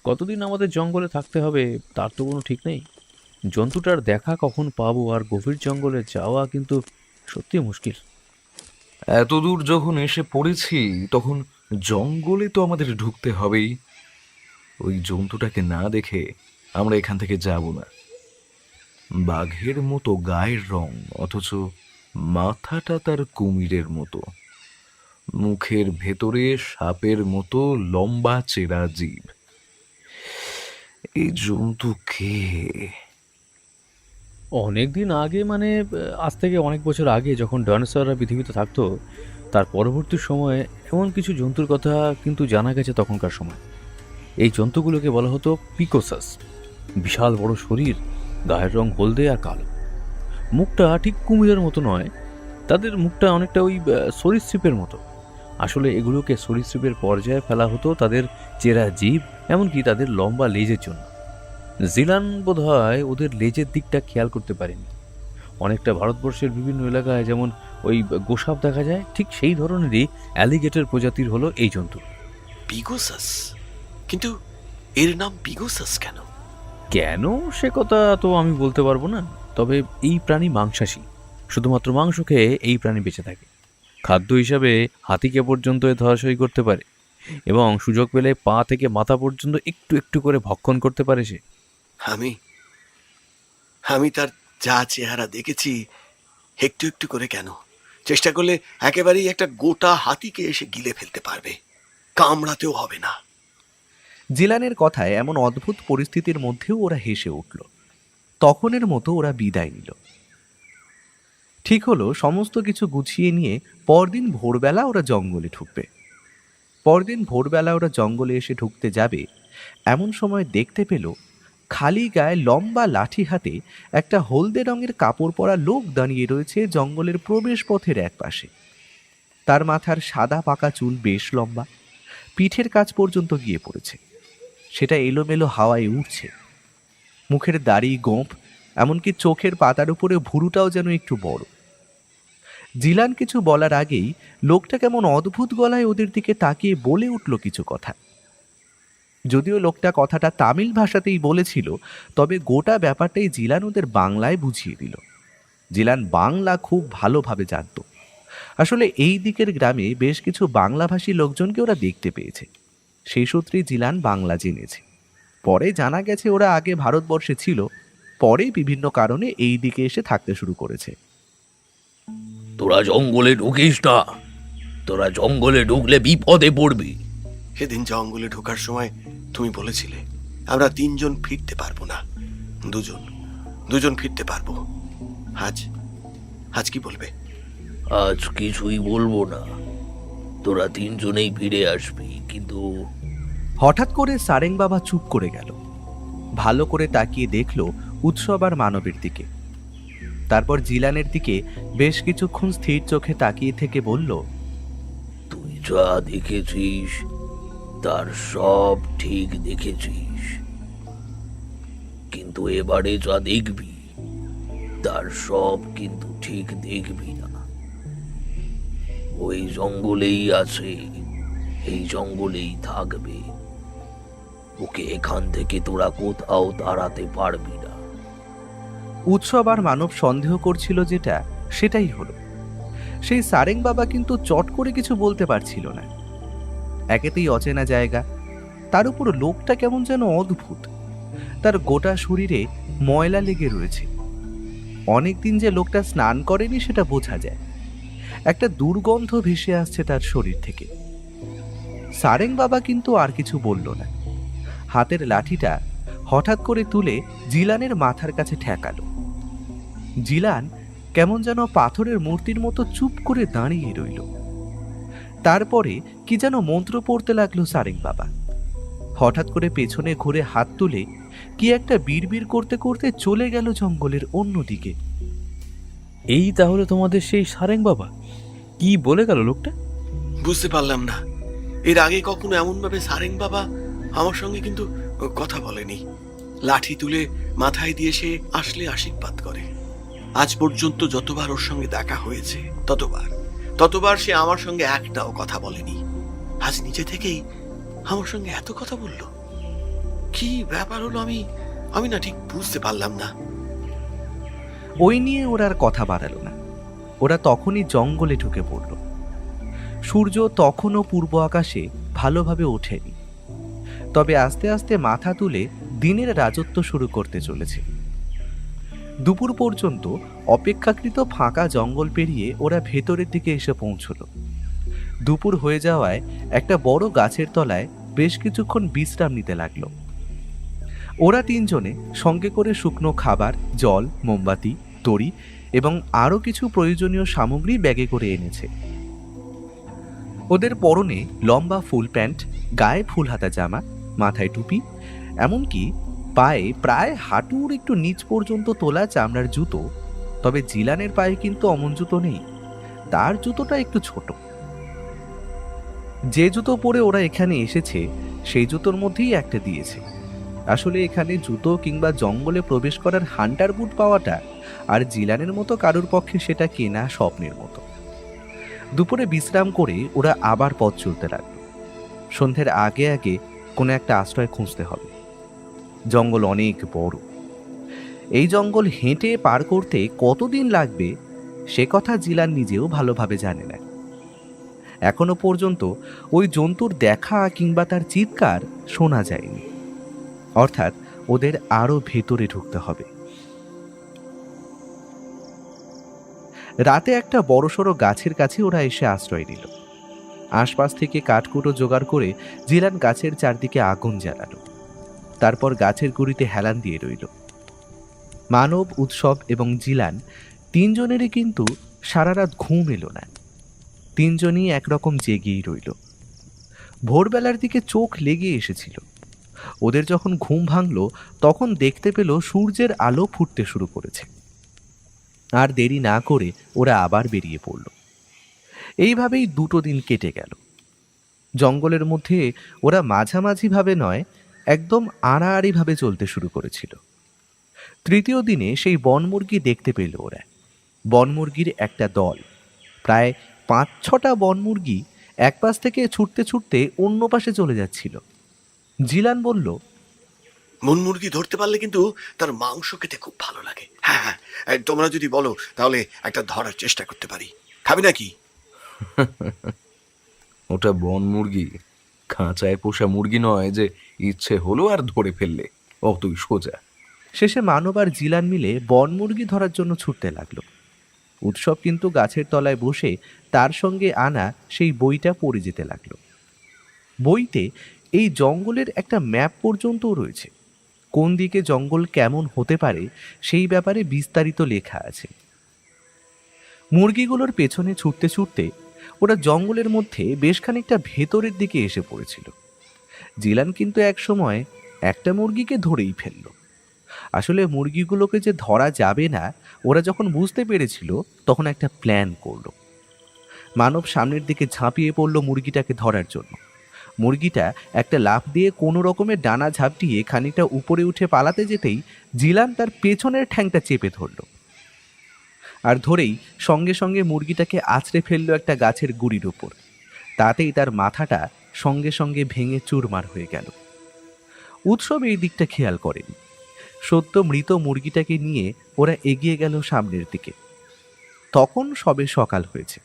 Speaker 5: কতদিন আমাদের জঙ্গলে থাকতে হবে তার তো কোনো ঠিক নেই। জন্তুটার দেখা কখন পাবো আর গভীর জঙ্গলে যাওয়া কিন্তু সত্যি মুশকিল।
Speaker 4: এত দূর যখন এসে পড়েছি তখন জঙ্গলে তো আমাদের ঢুকতে হবেই। ওই জন্তুটাকে না দেখে আমরা এখান থেকে যাব না। বাঘের মতো গায়ের রং, অথচ মাথাটা তার কুমিরের মতো, মুখের ভেতরে সাপের মতো লম্বা চেরা জিভ। এই জন্তু কে?
Speaker 5: অনেক দিন আগে, মানে আজ থেকে অনেক বছর আগে যখন ডাইনোসররা পৃথিবীতে থাকতো, তার পরবর্তী সময়ে এমন কিছু জন্তুর কথা কিন্তু জানা গেছে তখনকার সময়। এই জন্তুগুলোকে বলা হতো পিকোসাস। বিশাল বড় শরীর, গায়ের রং হলদে আর কালো। মুখটা ঠিক কুমিরের মতো নয়, তাদের মুখটা অনেকটা ওই সরীসৃপের মতো। আসলে এগুলোকে সরীসৃপের পর্যায়ে ফেলা হতো তাদের চেরা জীব, এমনকি তাদের লম্বা লেজের জন্য। জিলান বোধহয় ওদের লেজের দিকটা খেয়াল করতে পারেনি। অনেকটা ভারতবর্ষের বিভিন্ন এলাকায় যেমন ওই গোসাপ দেখা যায়, ঠিক সেই ধরনেরই অ্যালিগেটর প্রজাতির হলো এই জন্তু।
Speaker 3: পিগোসাস? কিন্তু এর নাম পিগোসাস কেন?
Speaker 5: কেন সে কথা তো আমি বলতে পারবো না, তবে এই প্রাণী মাংসাশী। শুধুমাত্র মাংস খেয়ে এই প্রাণী বেঁচে থাকে। খাদ্য হিসাবে হাতিকে পর্যন্ত এ ধরাশয়ী করতে পারে এবং সুযোগ পেলে পা থেকে মাথা পর্যন্ত একটু একটু করে ভক্ষণ করতে পারে সে।
Speaker 3: আমি আমি তার যা চেহারা দেখেছি, একটু একটু করে কেন, চেষ্টা করলে একেবারেই একটা গোটা হাতিকে এসে গিলে ফেলতে পারবে, কামড়াতেও হবে না।
Speaker 2: জিলানের কথায় এমন অদ্ভুত পরিস্থিতির মধ্যেও ওরা হেসে উঠল। তখনের মতো ওরা বিদায় নিল। ঠিক হলো সমস্ত কিছু গুছিয়ে নিয়ে পরদিন ভোরবেলা ওরা জঙ্গলে ঢুকবে। পরদিন ভোরবেলা ওরা জঙ্গলে এসে ঢুকতে যাবে, এমন সময় দেখতে পেল খালি গায়ে লম্বা লাঠি হাতে একটা হলদে রঙের কাপড় পরা লোক দাঁড়িয়ে রয়েছে জঙ্গলের প্রবেশ পথের এক পাশে। তার মাথার সাদা পাকা চুল বেশ লম্বা, পিঠের কাছ পর্যন্ত গিয়ে পড়েছে। সেটা এলোমেলো হাওয়ায় উঠছে। মুখের দাড়ি গোঁফ, এমনকি চোখের পাতার উপরে ভুরুটাও যেন একটু বড়। জিলান কিছু বলার আগেই লোকটা কেমন অদ্ভুত গলায় ওদের দিকে তাকিয়ে বলে উঠল কিছু কথা। যদিও লোকটা কথাটা তামিল ভাষাতেই বলেছিল, তবে গোটা ব্যাপারটাই জিলান ওদের বাংলায় বুঝিয়ে দিল। জিলান বাংলা খুব ভালোভাবে জানত। আসলে এই দিকের গ্রামে বেশ কিছু বাংলাভাষী লোকজনকে ওরা দেখতে পেয়েছে। সেই সূত্রেই জিলান বাংলা জেনেছে। পরে জানা গেছে ওরা আগে ভারতবর্ষে ছিল, পরে বিভিন্ন কারণে এই দিকে এসে থাকতে শুরু করেছে।
Speaker 7: তোরা জঙ্গলে ঢুকিস না, তোরা জঙ্গলে ঢুকলে বিপদে পড়বি।
Speaker 3: সেদিন জঙ্গলে ঢোকার সময় তুমি বলেছিলে আমরা 3 জন ফিরতে পারবো না, দুজন ফিরতে পারবো। আজ কি বলবে?
Speaker 7: আজ কিছুই বলবো না, তোরা 3 জনেই ফিরে আসবি। কিন্তু
Speaker 2: হঠাৎ করে সারেং বাবা চুপ করে গেল। ভালো করে তাকিয়ে দেখল উৎসব আর মানবের দিকে। তারপর জিলানের দিকে বেশ কিছুক্ষণ স্থির চোখে তাকিয়ে থেকে বলল,
Speaker 7: তুই যা দেখেছিস তার সব ঠিক দেখেছিস, কিন্তু এবারে যা দেখবি তার সব কিন্তু ঠিক দেখবি না। ওই জঙ্গলেই আছে, এই জঙ্গলেই থাকবে, ওকে এখান থেকে তোরা কোথাও তাড়াতে পারবি না।
Speaker 2: উৎসব আর মানব সন্দেহ করছিল যেটা, সেটাই হলো। সেই সারেং বাবা কিন্তু চট করে কিছু বলতে পারছিল না। একেতেই অচেনা জায়গা, তার উপর লোকটা কেমন যেন অদ্ভুত। তার গোটা শরীরে ময়লা লেগে রয়েছে। অনেকদিন যে লোকটা স্নান করেনি সেটা বোঝা যায়। একটা দুর্গন্ধ ভেসে আসছে তার শরীর থেকে। সারেং বাবা কিন্তু আর কিছু বলল না। হাতের লাঠিটা হঠাৎ করে তুলে জিলানের মাথার কাছে ঠেকালো। জিলান কেমন যেন পাথরের মূর্তির মতো চুপ করে দাঁড়িয়ে রইল। তারপরে কি যেন মন্ত্র পড়তে লাগলো সারেং বাবা। হঠাৎ করে পেছনে ঘুরে হাত তুলে কি একটা বিড়বিড় করতে করতে চলে গেল জঙ্গলের অন্যদিকে।
Speaker 5: এই তাহলে তোমাদের সেই সারেং বাবা? কি বলে গেল লোকটা?
Speaker 3: বুঝতে পারলাম না, এর আগে কখনো এমন ভাবে সারেং বাবা আমার সঙ্গে কিন্তু কথা বলেনি। লাঠি তুলে মাথায় দিয়ে সে আসলে আশীর্বাদ করে। আজ পর্যন্ত যতবার ওর সঙ্গে দেখা হয়েছে ততবার সে আমার সঙ্গে একটাও কথা বলেনি। আজ নিজে থেকেই আমার সঙ্গে এত কথা বলল। কি ব্যাপার হলো আমি না ঠিক বুঝতে পারলাম না।
Speaker 2: ওই নিয়ে ওরা আর কথা বাড়ালো না। ওরা তখনই জঙ্গলে ঢুকে পড়ল। সূর্য তখনও পূর্ব আকাশে ভালোভাবে ওঠেনি, তবে আস্তে আস্তে মাথা তুলে দিনের রাজত্ব শুরু করতে চলেছে। দুপুর পর্যন্ত অপেক্ষাকৃত ফাঁকা জঙ্গল পেরিয়ে ওরা ভেতরের দিকে এসে পৌঁছল। দুপুর হয়ে যাওয়ায় একটা বড় গাছের তলায় বেশ কিছুক্ষণ বিশ্রাম নিতে লাগলো। ওরা তিনজনে সঙ্গে করে শুকনো খাবার, জল, মোমবাতি, দড়ি এবং আরও কিছু প্রয়োজনীয় সামগ্রী ব্যাগে করে এনেছে। ওদের পরনে লম্বা ফুল প্যান্ট, গায়ে ফুল হাতা জামা, মাথায় টুপি, এমনকি পায়ে প্রায় হাঁটুর একটু নিচ পর্যন্ত তোলা চামড়ার জুতো। তবে জিলানের পায়ে কিন্তু অমন জুতো নেই, তার জুতোটা একটু ছোট। যে জুতো পরে ওরা এখানে এসেছে সেই জুতোর মধ্যেই একটা দিয়েছে। আসলে এখানে জুতো কিংবা জঙ্গলে প্রবেশ করার হান্টার বুট পাওয়াটা আর জিলানের মতো কারুর পক্ষে সেটা কেনা স্বপ্নের মতো। দুপুরে বিশ্রাম করে ওরা আবার পথ চলতে লাগলো। সন্ধ্যের আগে আগে কোনো একটা আশ্রয় খুঁজতে হবে। জঙ্গল অনেক বড়। এই জঙ্গল হেঁটে পার করতে কতদিন লাগবে সে কথা জিলান নিজেও ভালোভাবে জানে না। এখনো পর্যন্ত ওই জন্তুর দেখা কিংবা তার চিৎকার শোনা যায়নি। অর্থাৎ ওদের আরো ভেতরে ঢুকতে হবে। রাতে একটা বড়সড় গাছের কাছে ওরা এসে আশ্রয় নিল। আশপাশ থেকে কাঠকুটো জোগাড় করে জিলান গাছের চারদিকে আগুন জ্বালালো। তারপর গাছের গুঁড়িতে হেলান দিয়ে রইল। মানব, উৎসব এবং জিলান তিনজনেরই কিন্তু সারা রাত ঘুম এলো না। তিনজনই একরকম জেগেই রইল। ভোরবেলার দিকে চোখ লেগে এসেছিল। ওদের যখন ঘুম ভাঙল তখন দেখতে পেল সূর্যের আলো ফুটতে শুরু করেছে। আর দেরি না করে ওরা আবার বেরিয়ে পড়ল। এইভাবেই 2 দিন কেটে গেল। জঙ্গলের মধ্যে ওরা মাঝামাঝিভাবে নয়, একদম আড়াআড়িভাবে চলতে শুরু করেছিল। 3য় দিনে সেই বনমুরগি দেখতে পেল ওরা। বনমুরগির একটা দল, প্রায় 5-6টা বনমুরগি এক পাশ থেকে ছুটতে ছুটতে অন্য পাশে চলে যাচ্ছিল। জিলান বলল,
Speaker 3: মন মুরগি ধরতে পারলে কিন্তু তার মাংস খেতে খুব ভালো লাগে। হ্যাঁ হ্যাঁ, তোমরা যদি বলো তাহলে একটা ধরার চেষ্টা করতে পারি। খাবি নাকি?
Speaker 4: ওটা বন মুরগি, খাঁচায় পোষা মুরগি নয় যে ইচ্ছে হলো আর ধরে ফেললে, অতই সোজা।
Speaker 2: শেষে মানব আর জিলান মিলে বনমুরগি ধরার জন্য ছুটতে লাগলো। উৎসব কিন্তু গাছের তলায় বসে তার সঙ্গে আনা সেই বইটা পড়ে যেতে লাগলো। বইতে এই জঙ্গলের একটা ম্যাপ পর্যন্তও রয়েছে। কোন দিকে জঙ্গল কেমন হতে পারে সেই ব্যাপারে বিস্তারিত লেখা আছে। মুরগিগুলোর পেছনে ছুটতে ছুটতে ওরা জঙ্গলের মধ্যে বেশ খানিকটা ভেতরের দিকে এসে পড়েছিল। জিলান কিন্তু একসময় একটা মুরগিকে ধরেই ফেলল। আসলে মুরগিগুলোকে যে ধরা যাবে না ওরা যখন বুঝতে পেরেছিল তখন একটা প্ল্যান করলো। মানব সামনের দিকে ঝাঁপিয়ে পড়ল মুরগিটাকে ধরার জন্য। মুরগিটা একটা লাফ দিয়ে কোনো রকমের ডানা ঝাপটিয়ে খানিকটা উপরে উঠে পালাতে যেতেই জিলান তার পেছনের ঠ্যাংটা চেপে ধরল, আর ধরেই সঙ্গে সঙ্গে মুরগিটাকে আছড়ে ফেললো একটা গাছের গুড়ির ওপর। তাতেই তার মাথাটা সঙ্গে সঙ্গে ভেঙে চুরমার হয়ে গেল। উৎসব এই দিকটা খেয়াল করেনি। সদ্য মৃত মুরগিটাকে নিয়ে ওরা এগিয়ে গেল সামনের দিকে। তখন সবে সকাল হয়েছে,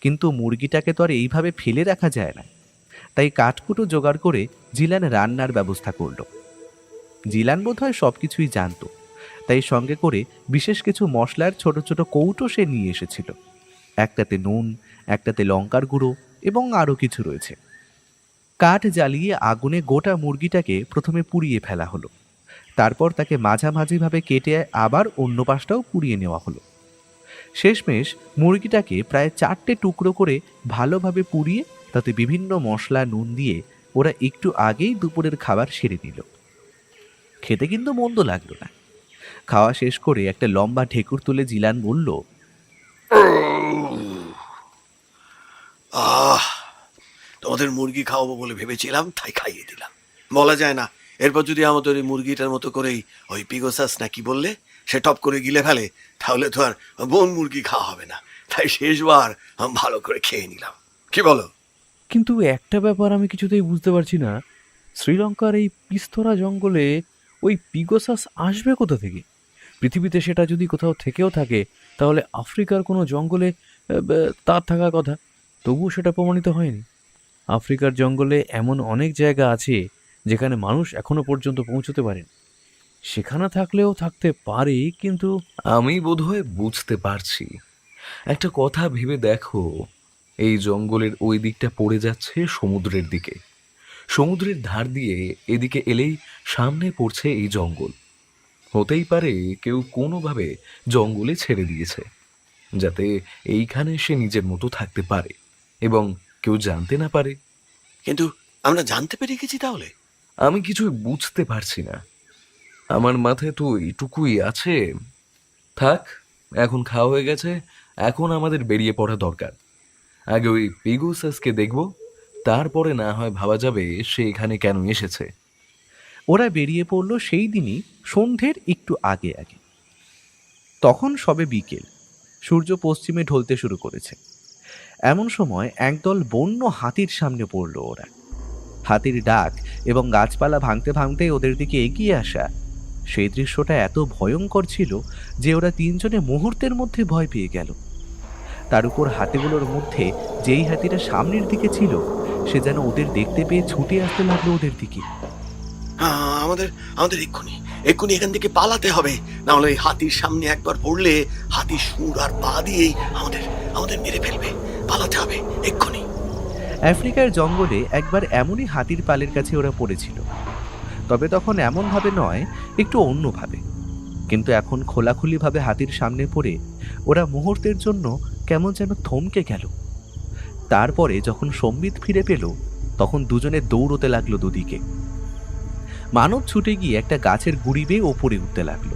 Speaker 2: কিন্তু মুরগিটাকে তো আর এইভাবে ফেলে রাখা যায় না। তাই কাঠকুটো জোগাড় করে জিলান রান্নার ব্যবস্থা করল। জিলান বোধহয় সব কিছুই জানত, তাই সঙ্গে করে বিশেষ কিছু মশলার ছোট ছোট কৌটো সে নিয়ে এসেছিল। একটাতে নুন, একটাতে লঙ্কার গুঁড়ো এবং আরও কিছু রয়েছে। কাঠ জ্বালিয়ে আগুনে গোটা মুরগিটাকে প্রথমে পুড়িয়ে ফেলা হলো। তারপর তাকে মাঝামাঝিভাবে কেটে আবার অন্য পাশটাও পুড়িয়ে নেওয়া হলো। শেষমেশ মুরগিটাকে প্রায় 4টে টুকরো করে ভালোভাবে পুড়িয়ে তাতে বিভিন্ন মশলা নুন দিয়ে ওরা একটু আগেই দুপুরের খাবার সেরে নিল। খেতে কিন্তু মন্দ লাগলো না। খাওয়া শেষ করে একটা লম্বা ঢেকুর তুলে জিলান বলল,
Speaker 3: তোমাদের মুরগি খাওয়াবো বলে ভেবেছিলাম, তাই খাইয়ে দিলাম। বলা যায় না এরপর যদি আমাদের ওই মুরগিটার মতো করেই ওই পিগোসাস না কি বললে সে টপ করে গিলে ফেলে, তাহলে তো আর বন মুরগি খাওয়া হবে না। তাই শেষবার ভালো করে খেয়ে নিলাম। কি বলো?
Speaker 5: কিন্তু একটা ব্যাপার আমি কিছুতেই বুঝতে পারছি না, শ্রীলঙ্কার এই পিস্তরা জঙ্গলে ওই পিগোসাস আসবে কোথা থেকে? পৃথিবীতে সেটা যদি কোথাও থেকেও থাকে তাহলে আফ্রিকার কোনো জঙ্গলে তার থাকার কথা, তবুও সেটা প্রমাণিত হয়নি। আফ্রিকার জঙ্গলে এমন অনেক জায়গা আছে যেখানে মানুষ এখনো পর্যন্ত পৌঁছতে পারেনি। সেখানে থাকলেও থাকতে পারে, কিন্তু
Speaker 4: আমি বোধহয় বুঝতে পারছি। একটা কথা ভেবে দেখো, এই জঙ্গলের ওই দিকটা পড়ে যাচ্ছে সমুদ্রের দিকে। সমুদ্রের ধার দিয়ে এদিকে এলেই সামনে পড়ছে এই জঙ্গল। হতেই পারে কেউ কোনোভাবে জঙ্গলে ছেড়ে দিয়েছে, যাতে এইখানে সে নিজের মতো থাকতে পারে এবং কেউ জানতে না পারে।
Speaker 3: কিন্তু আমরা জানতে পেরে গেছি তাহলে?
Speaker 4: আমি কিছুই বুঝতে পারছি না। আমার মাথায় তো এইটুকুই আছে। থাক, এখন খাওয়া হয়ে গেছে, এখন আমাদের বেরিয়ে পড়া দরকার। আগে ওই পিগোসাসকে দেখব, তারপরে না হয় ভাবা যাবে সে এখানে কেন এসেছে।
Speaker 2: ওরা বেরিয়ে পড়ল সেই দিনই সন্ধ্যের একটু আগে আগে। তখন সবে বিকেল, সূর্য পশ্চিমে ঢলতে শুরু করেছে। এমন সময় একদল বন্য হাতির সামনে পড়ল ওরা। হাতির ডাক এবং গাছপালা ভাঙতে ভাঙতে ওদের দিকে এগিয়ে আসা, সেই দৃশ্যটা এত ভয়ঙ্কর ছিল যে ওরা তিনজনে মুহূর্তের মধ্যে ভয় পেয়ে গেল। তার উপর হাতিগুলোর মধ্যে যেই হাতিটা সামনের দিকে ছিল সে যেন ওদের দেখতে পেয়ে ছুটে আসতে লাগলো ওদের দিকে।
Speaker 3: আমাদের আমাদের এক্ষুনি এখান থেকে পালাতে হবে, না হলে এই হাতির সামনে একবার পড়লে হাতির সুর আর পা দিয়েই আমাদের মেরে ফেলবে। পালাতে হবে এক্ষুনি।
Speaker 2: আফ্রিকার জঙ্গলে একবার এমনই হাতির পালের কাছে ওরা পড়েছিল, তবে তখন এমনভাবে নয়, একটু অন্যভাবে। কিন্তু এখন খোলাখুলিভাবে হাতির সামনে পড়ে ওরা মুহূর্তের জন্য কেমন যেন থমকে গেল। তারপরে যখন সম্বিত ফিরে পেল তখন দুজনে দৌড়তে লাগলো দুদিকে। মানব ছুটে গিয়ে একটা গাছের গুড়ি বেয়ে ওপরে উঠতে লাগলো।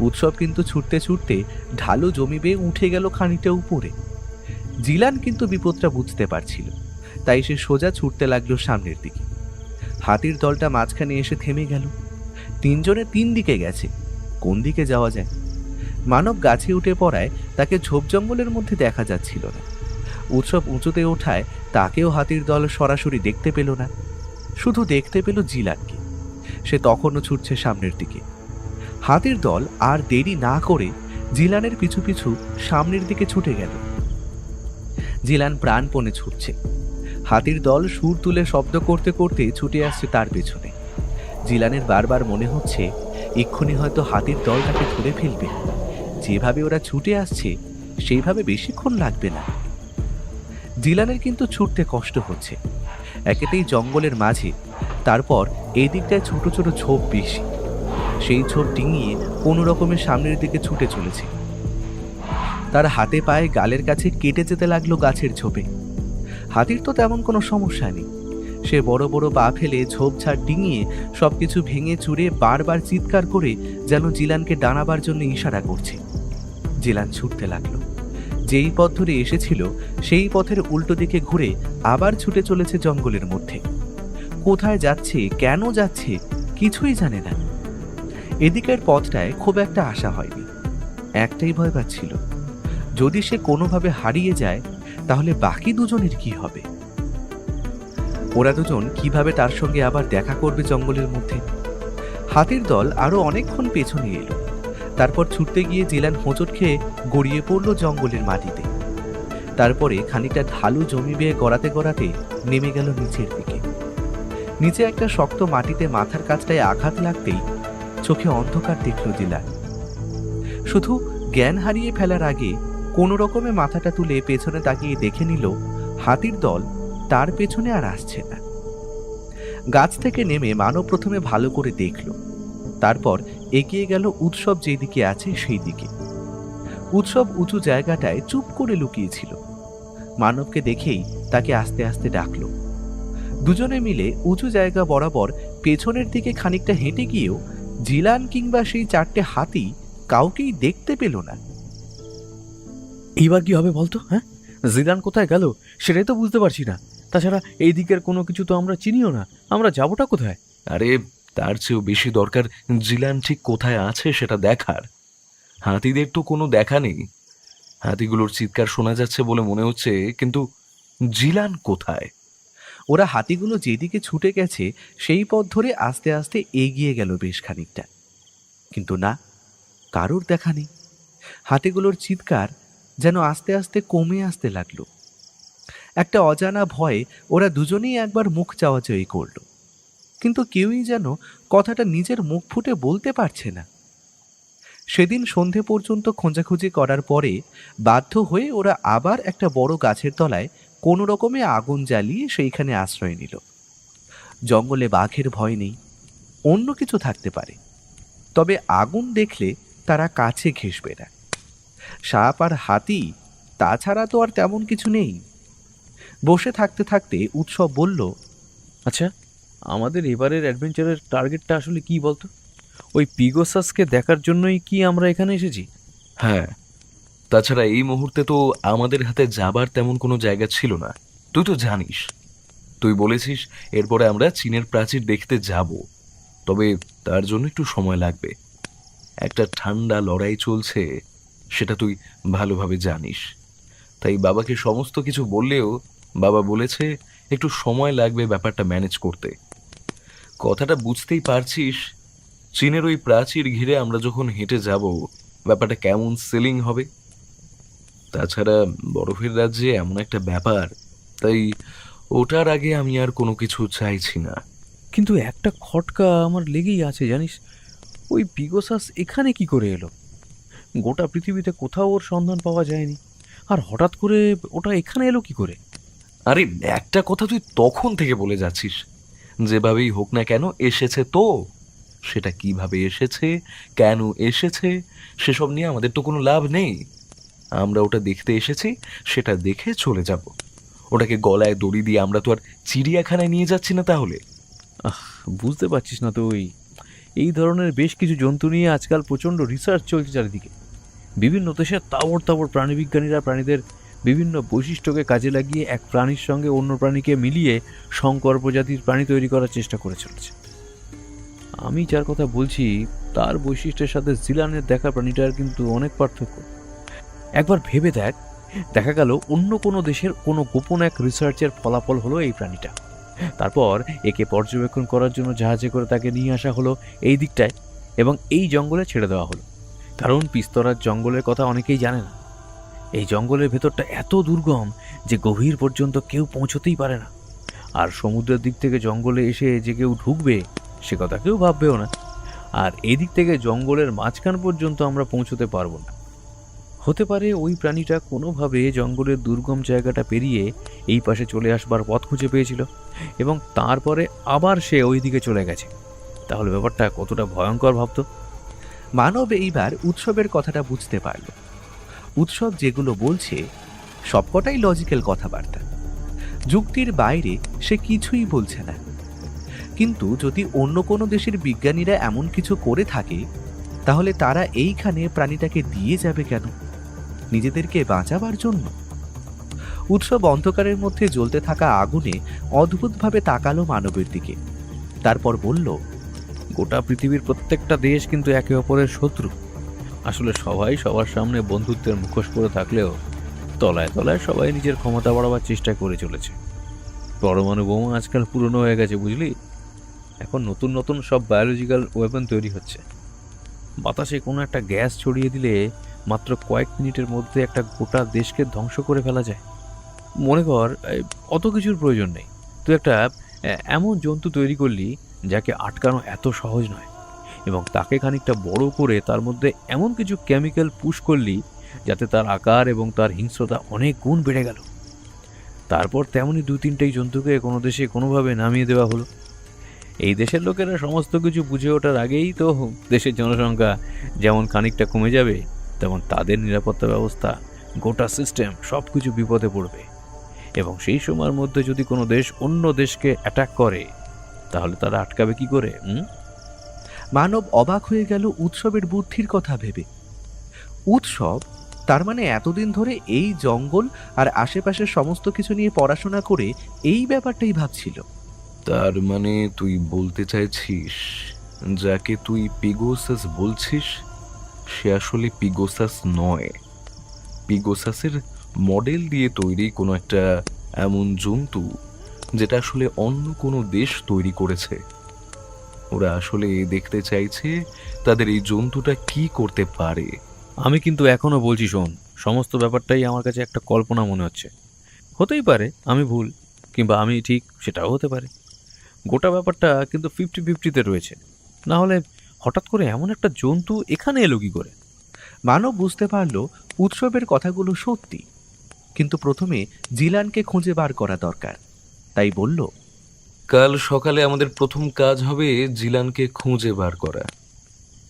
Speaker 2: উৎসব কিন্তু ছুটতে ছুটতে ঢালু জমি বেয়ে উঠে গেল খানিকটা উপরে। জিলান কিন্তু বিপদটা বুঝতে পারছিল, তাই সে সোজা ছুটতে লাগলো সামনের দিকে। হাতির দলটা মাঝখানে এসে থেমে গেল। তিনজনে তিন দিকে গেছে, কোন দিকে যাওয়া যায়? মানব গাছে উঠে পড়ায় তাকে ঝোপ জঙ্গলের মধ্যে দেখা যাচ্ছিল না। উৎসব উঁচুতে ওঠায় তাকেও হাতির দল সরাসরি দেখতে পেল না, শুধু দেখতে পেল জিলানকে। সে তখনও ছুটছে সামনের দিকে। হাতির দল আর দেরি না করে জিলানের পিছু পিছু সামনের দিকে ছুটে গেল। জিলান প্রাণপণে ছুটছে। হাতির দল সুর তুলে শব্দ করতে করতে ছুটে আসছে তার পেছনে। জিলানের বারবার মনে হচ্ছে এক্ষুনি হয়তো হাতির দল তাকে ধরে ফেলবে। যেভাবে ওরা ছুটে আসছে সেইভাবে বেশিক্ষণ লাগবে না। জিলানের কিন্তু ছুটতে কষ্ট হচ্ছে। একেতেই জঙ্গলের মাঝে, তারপর এই দিকটায় ছোট ছোট ঝোপ বেশি। সেই ঝোপ ডিঙিয়ে কোনো রকমের সামনের দিকে ছুটে চলেছে। তার হাতে পায়ে গালের কাছে কেটে যেতে লাগলো গাছের ঝোপে। হাতির তো তেমন কোনো সমস্যা নেই, সে বড় বড় পা ফেলে ঝোপঝাড় ডিঙিয়ে সবকিছু ভেঙে চুরে বারবার চিৎকার করে যেন জিলানকে ডানাবার জন্য ইশারা করছে। জিলান ছুটতে লাগলো। যেই পথ ধরে এসেছিল সেই পথের উল্টো দিকে ঘুরে আবার ছুটে চলেছে জঙ্গলের মধ্যে। কোথায় যাচ্ছে, কেন যাচ্ছে, কিছুই জানে না। এদিকের পথটায় খুব একটা আশা হয়নি। একটাই ভয় পাচ্ছিল, যদি সে কোনোভাবে হারিয়ে যায় তাহলে বাকি দুজনের কি হবে। ওরা দুজন কিভাবে তার সঙ্গে আবার দেখা করবে জঙ্গলের মধ্যে। হাতির দল আরো অনেকক্ষণ পেছনে এলো। তারপর ছুটতে গিয়ে জিলান হোঁচট খেয়ে গড়িয়ে পড়ল জঙ্গলের মাটিতে। তারপরে খানিকটা ঢালু জমি বেয়ে গড়াতে গড়াতে নেমে গেল নিচের দিকে। নিচে একটা শক্ত মাটিতে মাথার কাছটায় আঘাত লাগতেই চোখে অন্ধকার দেখল জিলান। শুধু জ্ঞান হারিয়ে ফেলার আগে কোনো রকমে মাথাটা তুলে পেছনে তাকিয়ে দেখে নিল হাতির দল তার পেছনে আর আসছে না। গাছ থেকে নেমে মানব প্রথমে ভালো করে দেখল, তারপর এগিয়ে গেল উৎসব যেদিকে আছে সেই দিকে। উৎসব উঁচু জায়গাটায় চুপ করে লুকিয়েছিল। মানবকে দেখেই তাকে আস্তে আস্তে ডাকলো। দুজনে মিলে উঁচু জায়গা বরাবর পেছনের দিকে খানিকটা হেঁটে গিয়েও জিলান কিংবা সেই চারটে হাতি কাউকেই দেখতে পেল না।
Speaker 5: এইবার কি হবে বলতো? হ্যাঁ, জিলান কোথায় গেল সেটাই তো বুঝতে পারছি না। তাছাড়া এই দিকের কোনো কিছু তো আমরা চিনিও না, আমরা যাবোটা কোথায়?
Speaker 4: আরে তার চেয়েও বেশি দরকার জিলান ঠিক কোথায় আছে সেটা দেখার। হাতিদের তো কোনো দেখা নেই, হাতিগুলোর চিৎকার শোনা যাচ্ছে বলে মনে হচ্ছে, কিন্তু জিলান কোথায়?
Speaker 2: ওরা হাতিগুলো যেদিকে ছুটে গেছে সেই পথ ধরে আস্তে আস্তে এগিয়ে গেল বেশ খানিকটা, কিন্তু না, কারোর দেখা নেই। হাতিগুলোর চিৎকার যেন আস্তে আস্তে কমে আসতে লাগলো। একটা অজানা ভয়ে ওরা দুজনেই একবার মুখ চাওয়াচাওয়ি করল, কিন্তু কেউই যেন কথাটা নিজের মুখ ফুটে বলতে পারছে না। সেদিন সন্ধে পর্যন্ত খোঁজাখুঁজি করার পরে বাধ্য হয়ে ওরা আবার একটা বড় গাছের তলায় কোনো রকমে আগুন জ্বালিয়ে সেইখানে আশ্রয় নিল। জঙ্গলে বাঘের ভয় নেই, অন্য কিছু থাকতে পারে, তবে আগুন দেখলে তারা কাছে ঘেঁষবে না। সাপ আর হাতি, তাছাড়া তো আর তেমন কিছু নেই। বসে থাকতে থাকতে উৎসব বলল,
Speaker 5: আচ্ছা, আমাদের এবারের অ্যাডভেঞ্চারের টার্গেটটা আসলে কি বলতো? ওই পিগোসাসকে দেখার জন্যই কি আমরা এখানে এসেছি?
Speaker 4: হ্যাঁ, তাছাড়া এই মুহূর্তে তো আমাদের হাতে যাবার তেমন কোনো জায়গা ছিল না। তুই তো জানিস, তুই বলেছিস এরপরে আমরা চীনের প্রাচীর দেখতে যাব, তবে তার জন্য একটু সময় লাগবে। একটা ঠান্ডা লড়াই চলছে, সেটা তুই ভালোভাবে জানিস। তাই বাবাকে সমস্ত কিছু বললেও বাবা বলেছে একটু সময় লাগবে ব্যাপারটা ম্যানেজ করতে। কথাটা বুঝতেই পারছিস, চীনের ওই প্রাচীর ঘিরে আমরা যখন হেঁটে যাব ব্যাপারটা কেমন সেলিং হবে। তাছাড়া বরফের রাজ্যে এমন একটা ব্যাপার, তাই ওটার আগে আমি আর কোনো কিছু চাইছি না।
Speaker 5: কিন্তু একটা খটকা আমার লেগেই আছে জানিস, ওই পিগোসাস এখানে কি করে এলো? গোটা পৃথিবীতে কোথাও ওর সন্ধান পাওয়া যায়নি, আর হঠাৎ করে ওটা এখানে এলো কি করে?
Speaker 4: আরে একটা কথা তুই তখন থেকে বলে যাচ্ছিস, যেভাবেই হোক না কেন এসেছে তো। সেটা কিভাবে এসেছে, কেন এসেছে, সেসব নিয়ে আমাদের তো কোনো লাভ নেই। আমরা ওটা দেখতে এসেছি, সেটা দেখে চলে যাব। ওটাকে গলায় দড়ি দিয়ে আমরা তো আর চিড়িয়াখানায় নিয়ে যাচ্ছি না তাহলে।
Speaker 5: বুঝতে পারছিস না তুই? এই ধরনের বেশ কিছু জন্তু নিয়ে আজকাল প্রচণ্ড রিসার্চ চলছে চারিদিকে। বিভিন্ন দেশের তাবড় তাবড় প্রাণীবিজ্ঞানীরা প্রাণীদের বিভিন্ন বৈশিষ্ট্যকে কাজে লাগিয়ে এক প্রাণীর সঙ্গে অন্য প্রাণীকে মিলিয়ে সংকর প্রজাতির প্রাণী তৈরি করার চেষ্টা করে চলেছে। আমি যার কথা বলছি তার বৈশিষ্ট্যের সাথে জিলানের দেখা প্রাণীটার কিন্তু অনেক পার্থক্য। একবার ভেবে দেখ, দেখা গেল অন্য কোনো দেশের কোনো গোপন এক রিসার্চের ফলাফল হলো এই প্রাণীটা। তারপর একে পর্যবেক্ষণ করার জন্য জাহাজে করে তাকে নিয়ে আসা হলো এই দিকটায় এবং এই জঙ্গলে ছেড়ে দেওয়া হলো। কারণ পিস্তরার জঙ্গলের কথা অনেকেই জানে না। এই জঙ্গলের ভেতরটা এত দুর্গম যে গভীর পর্যন্ত কেউ পৌঁছতেই পারে না, আর সমুদ্রের দিক থেকে জঙ্গলে এসে যে কেউ ঢুকবে সে কথা কেউ ভাববেও না। আর এই দিক থেকে জঙ্গলের মাঝখান পর্যন্ত আমরা পৌঁছতে পারবো না। হতে পারে ওই প্রাণীটা কোনোভাবে জঙ্গলের দুর্গম জায়গাটা পেরিয়ে এই পাশে চলে আসবার পথ খুঁজে পেয়েছিল এবং তারপরে আবার সে ওই দিকে চলে গেছে। তাহলে ব্যাপারটা কতটা ভয়ঙ্কর ভাবতো।
Speaker 2: মানব এইবার উৎসবের কথাটা বুঝতে পারল। উৎসব যেগুলো বলছে সবকটাই লজিক্যাল কথাবার্তা। যুক্তির বাইরে সে কিছুই বলছে না। কিন্তু যদি অন্য কোনো দেশের বিজ্ঞানীরা এমন কিছু করে থাকে, তাহলে তারা এইখানে প্রাণীটাকে দিয়ে যাবে কেন? নিজেদেরকে বাঁচাবার জন্য? উৎসব অন্ধকারের মধ্যে জ্বলতে থাকা আগুনে অদ্ভুতভাবে তাকালো মানবের দিকে। তারপর বলল,
Speaker 5: গোটা পৃথিবীর প্রত্যেকটা দেশ কিন্তু একে অপরের শত্রু। আসলে সবাই সবার সামনে বন্ধুত্বের মুখোশ পরে থাকলেও তলায় তলায় সবাই নিজের ক্ষমতা বাড়াবার চেষ্টা করে চলেছে। পরমাণু বোমা আজকাল পুরনো হয়ে গেছে, বুঝলি? এখন নতুন নতুন সব বায়োলজিক্যাল ওয়েপন তৈরি হচ্ছে। বাতাসে কোনো একটা গ্যাস ছড়িয়ে দিলে মাত্র কয়েক মিনিটের মধ্যে একটা গোটা দেশকে ধ্বংস করে ফেলা যায়। মনে কর, অত কিছুর প্রয়োজন নেই। তুই একটা এমন জন্তু তৈরি করলি যাকে আটকানো এত সহজ নয়, এবং তাকে খানিকটা বড় করে তার মধ্যে এমন কিছু কেমিক্যাল পুশ করলি যাতে তার আকার এবং তার হিংস্রতা অনেক গুণ বেড়ে গেল। তারপর তেমনই 2-3টেই জন্তুকে কোনো দেশে কোনোভাবে নামিয়ে দেওয়া হলো। এই দেশের লোকেরা সমস্ত কিছু বুঝে ওঠার আগেই তো দেশের জনসংখ্যা যেমন খানিকটা কমে যাবে, তেমন তাদের নিরাপত্তা ব্যবস্থা, গোটা সিস্টেম সব কিছু বিপদে পড়বে। এবং সেই সময়ের মধ্যে যদি কোনো দেশ অন্য দেশকে অ্যাটাক করে, তাহলে তারা আটকাবে কি করে?
Speaker 2: মানব অবাক হয়ে গেল উৎসবের বুদ্ধির কথা ভেবে। উৎসব তার মানে এতদিন ধরে এই জঙ্গল আর আশেপাশের সমস্ত কিছু নিয়ে পড়াশোনা করে এই ব্যাপারটাই ভাবছিল।
Speaker 4: তার মানে তুই বলতে চাইছিস যাকে তুই পিগোসাস বলছিস সে আসলে পিগোসাস নয়, পিগোসাসের মডেল দিয়ে তৈরি কোনো একটা এমন জন্তু যেটা আসলে অন্য কোনো দেশ তৈরি করেছে। ওরা আসলে দেখতে চাইছে তাদের এই জন্তুটা কি করতে পারে।
Speaker 5: আমি কিন্তু এখনো বলছি, শোন, সমস্ত ব্যাপারটাই আমার কাছে একটা কল্পনা মনে হচ্ছে। হতেই পারে আমি ভুল, কিংবা আমি ঠিক, সেটাও হতে পারে। গোটা ব্যাপারটা কিন্তু 50-50-তে রয়েছে। না হলে হঠাৎ করে এমন একটা জন্তু এখানে এলো কি করে?
Speaker 2: মানব বুঝতে পারল উৎসবের কথাগুলো সত্যি, কিন্তু প্রথমে জিলানকে খুঁজে বার করা দরকার। তাই বলল,
Speaker 4: কাল সকালে আমাদের প্রথম কাজ হবে জিলানকে খুঁজে বার করা।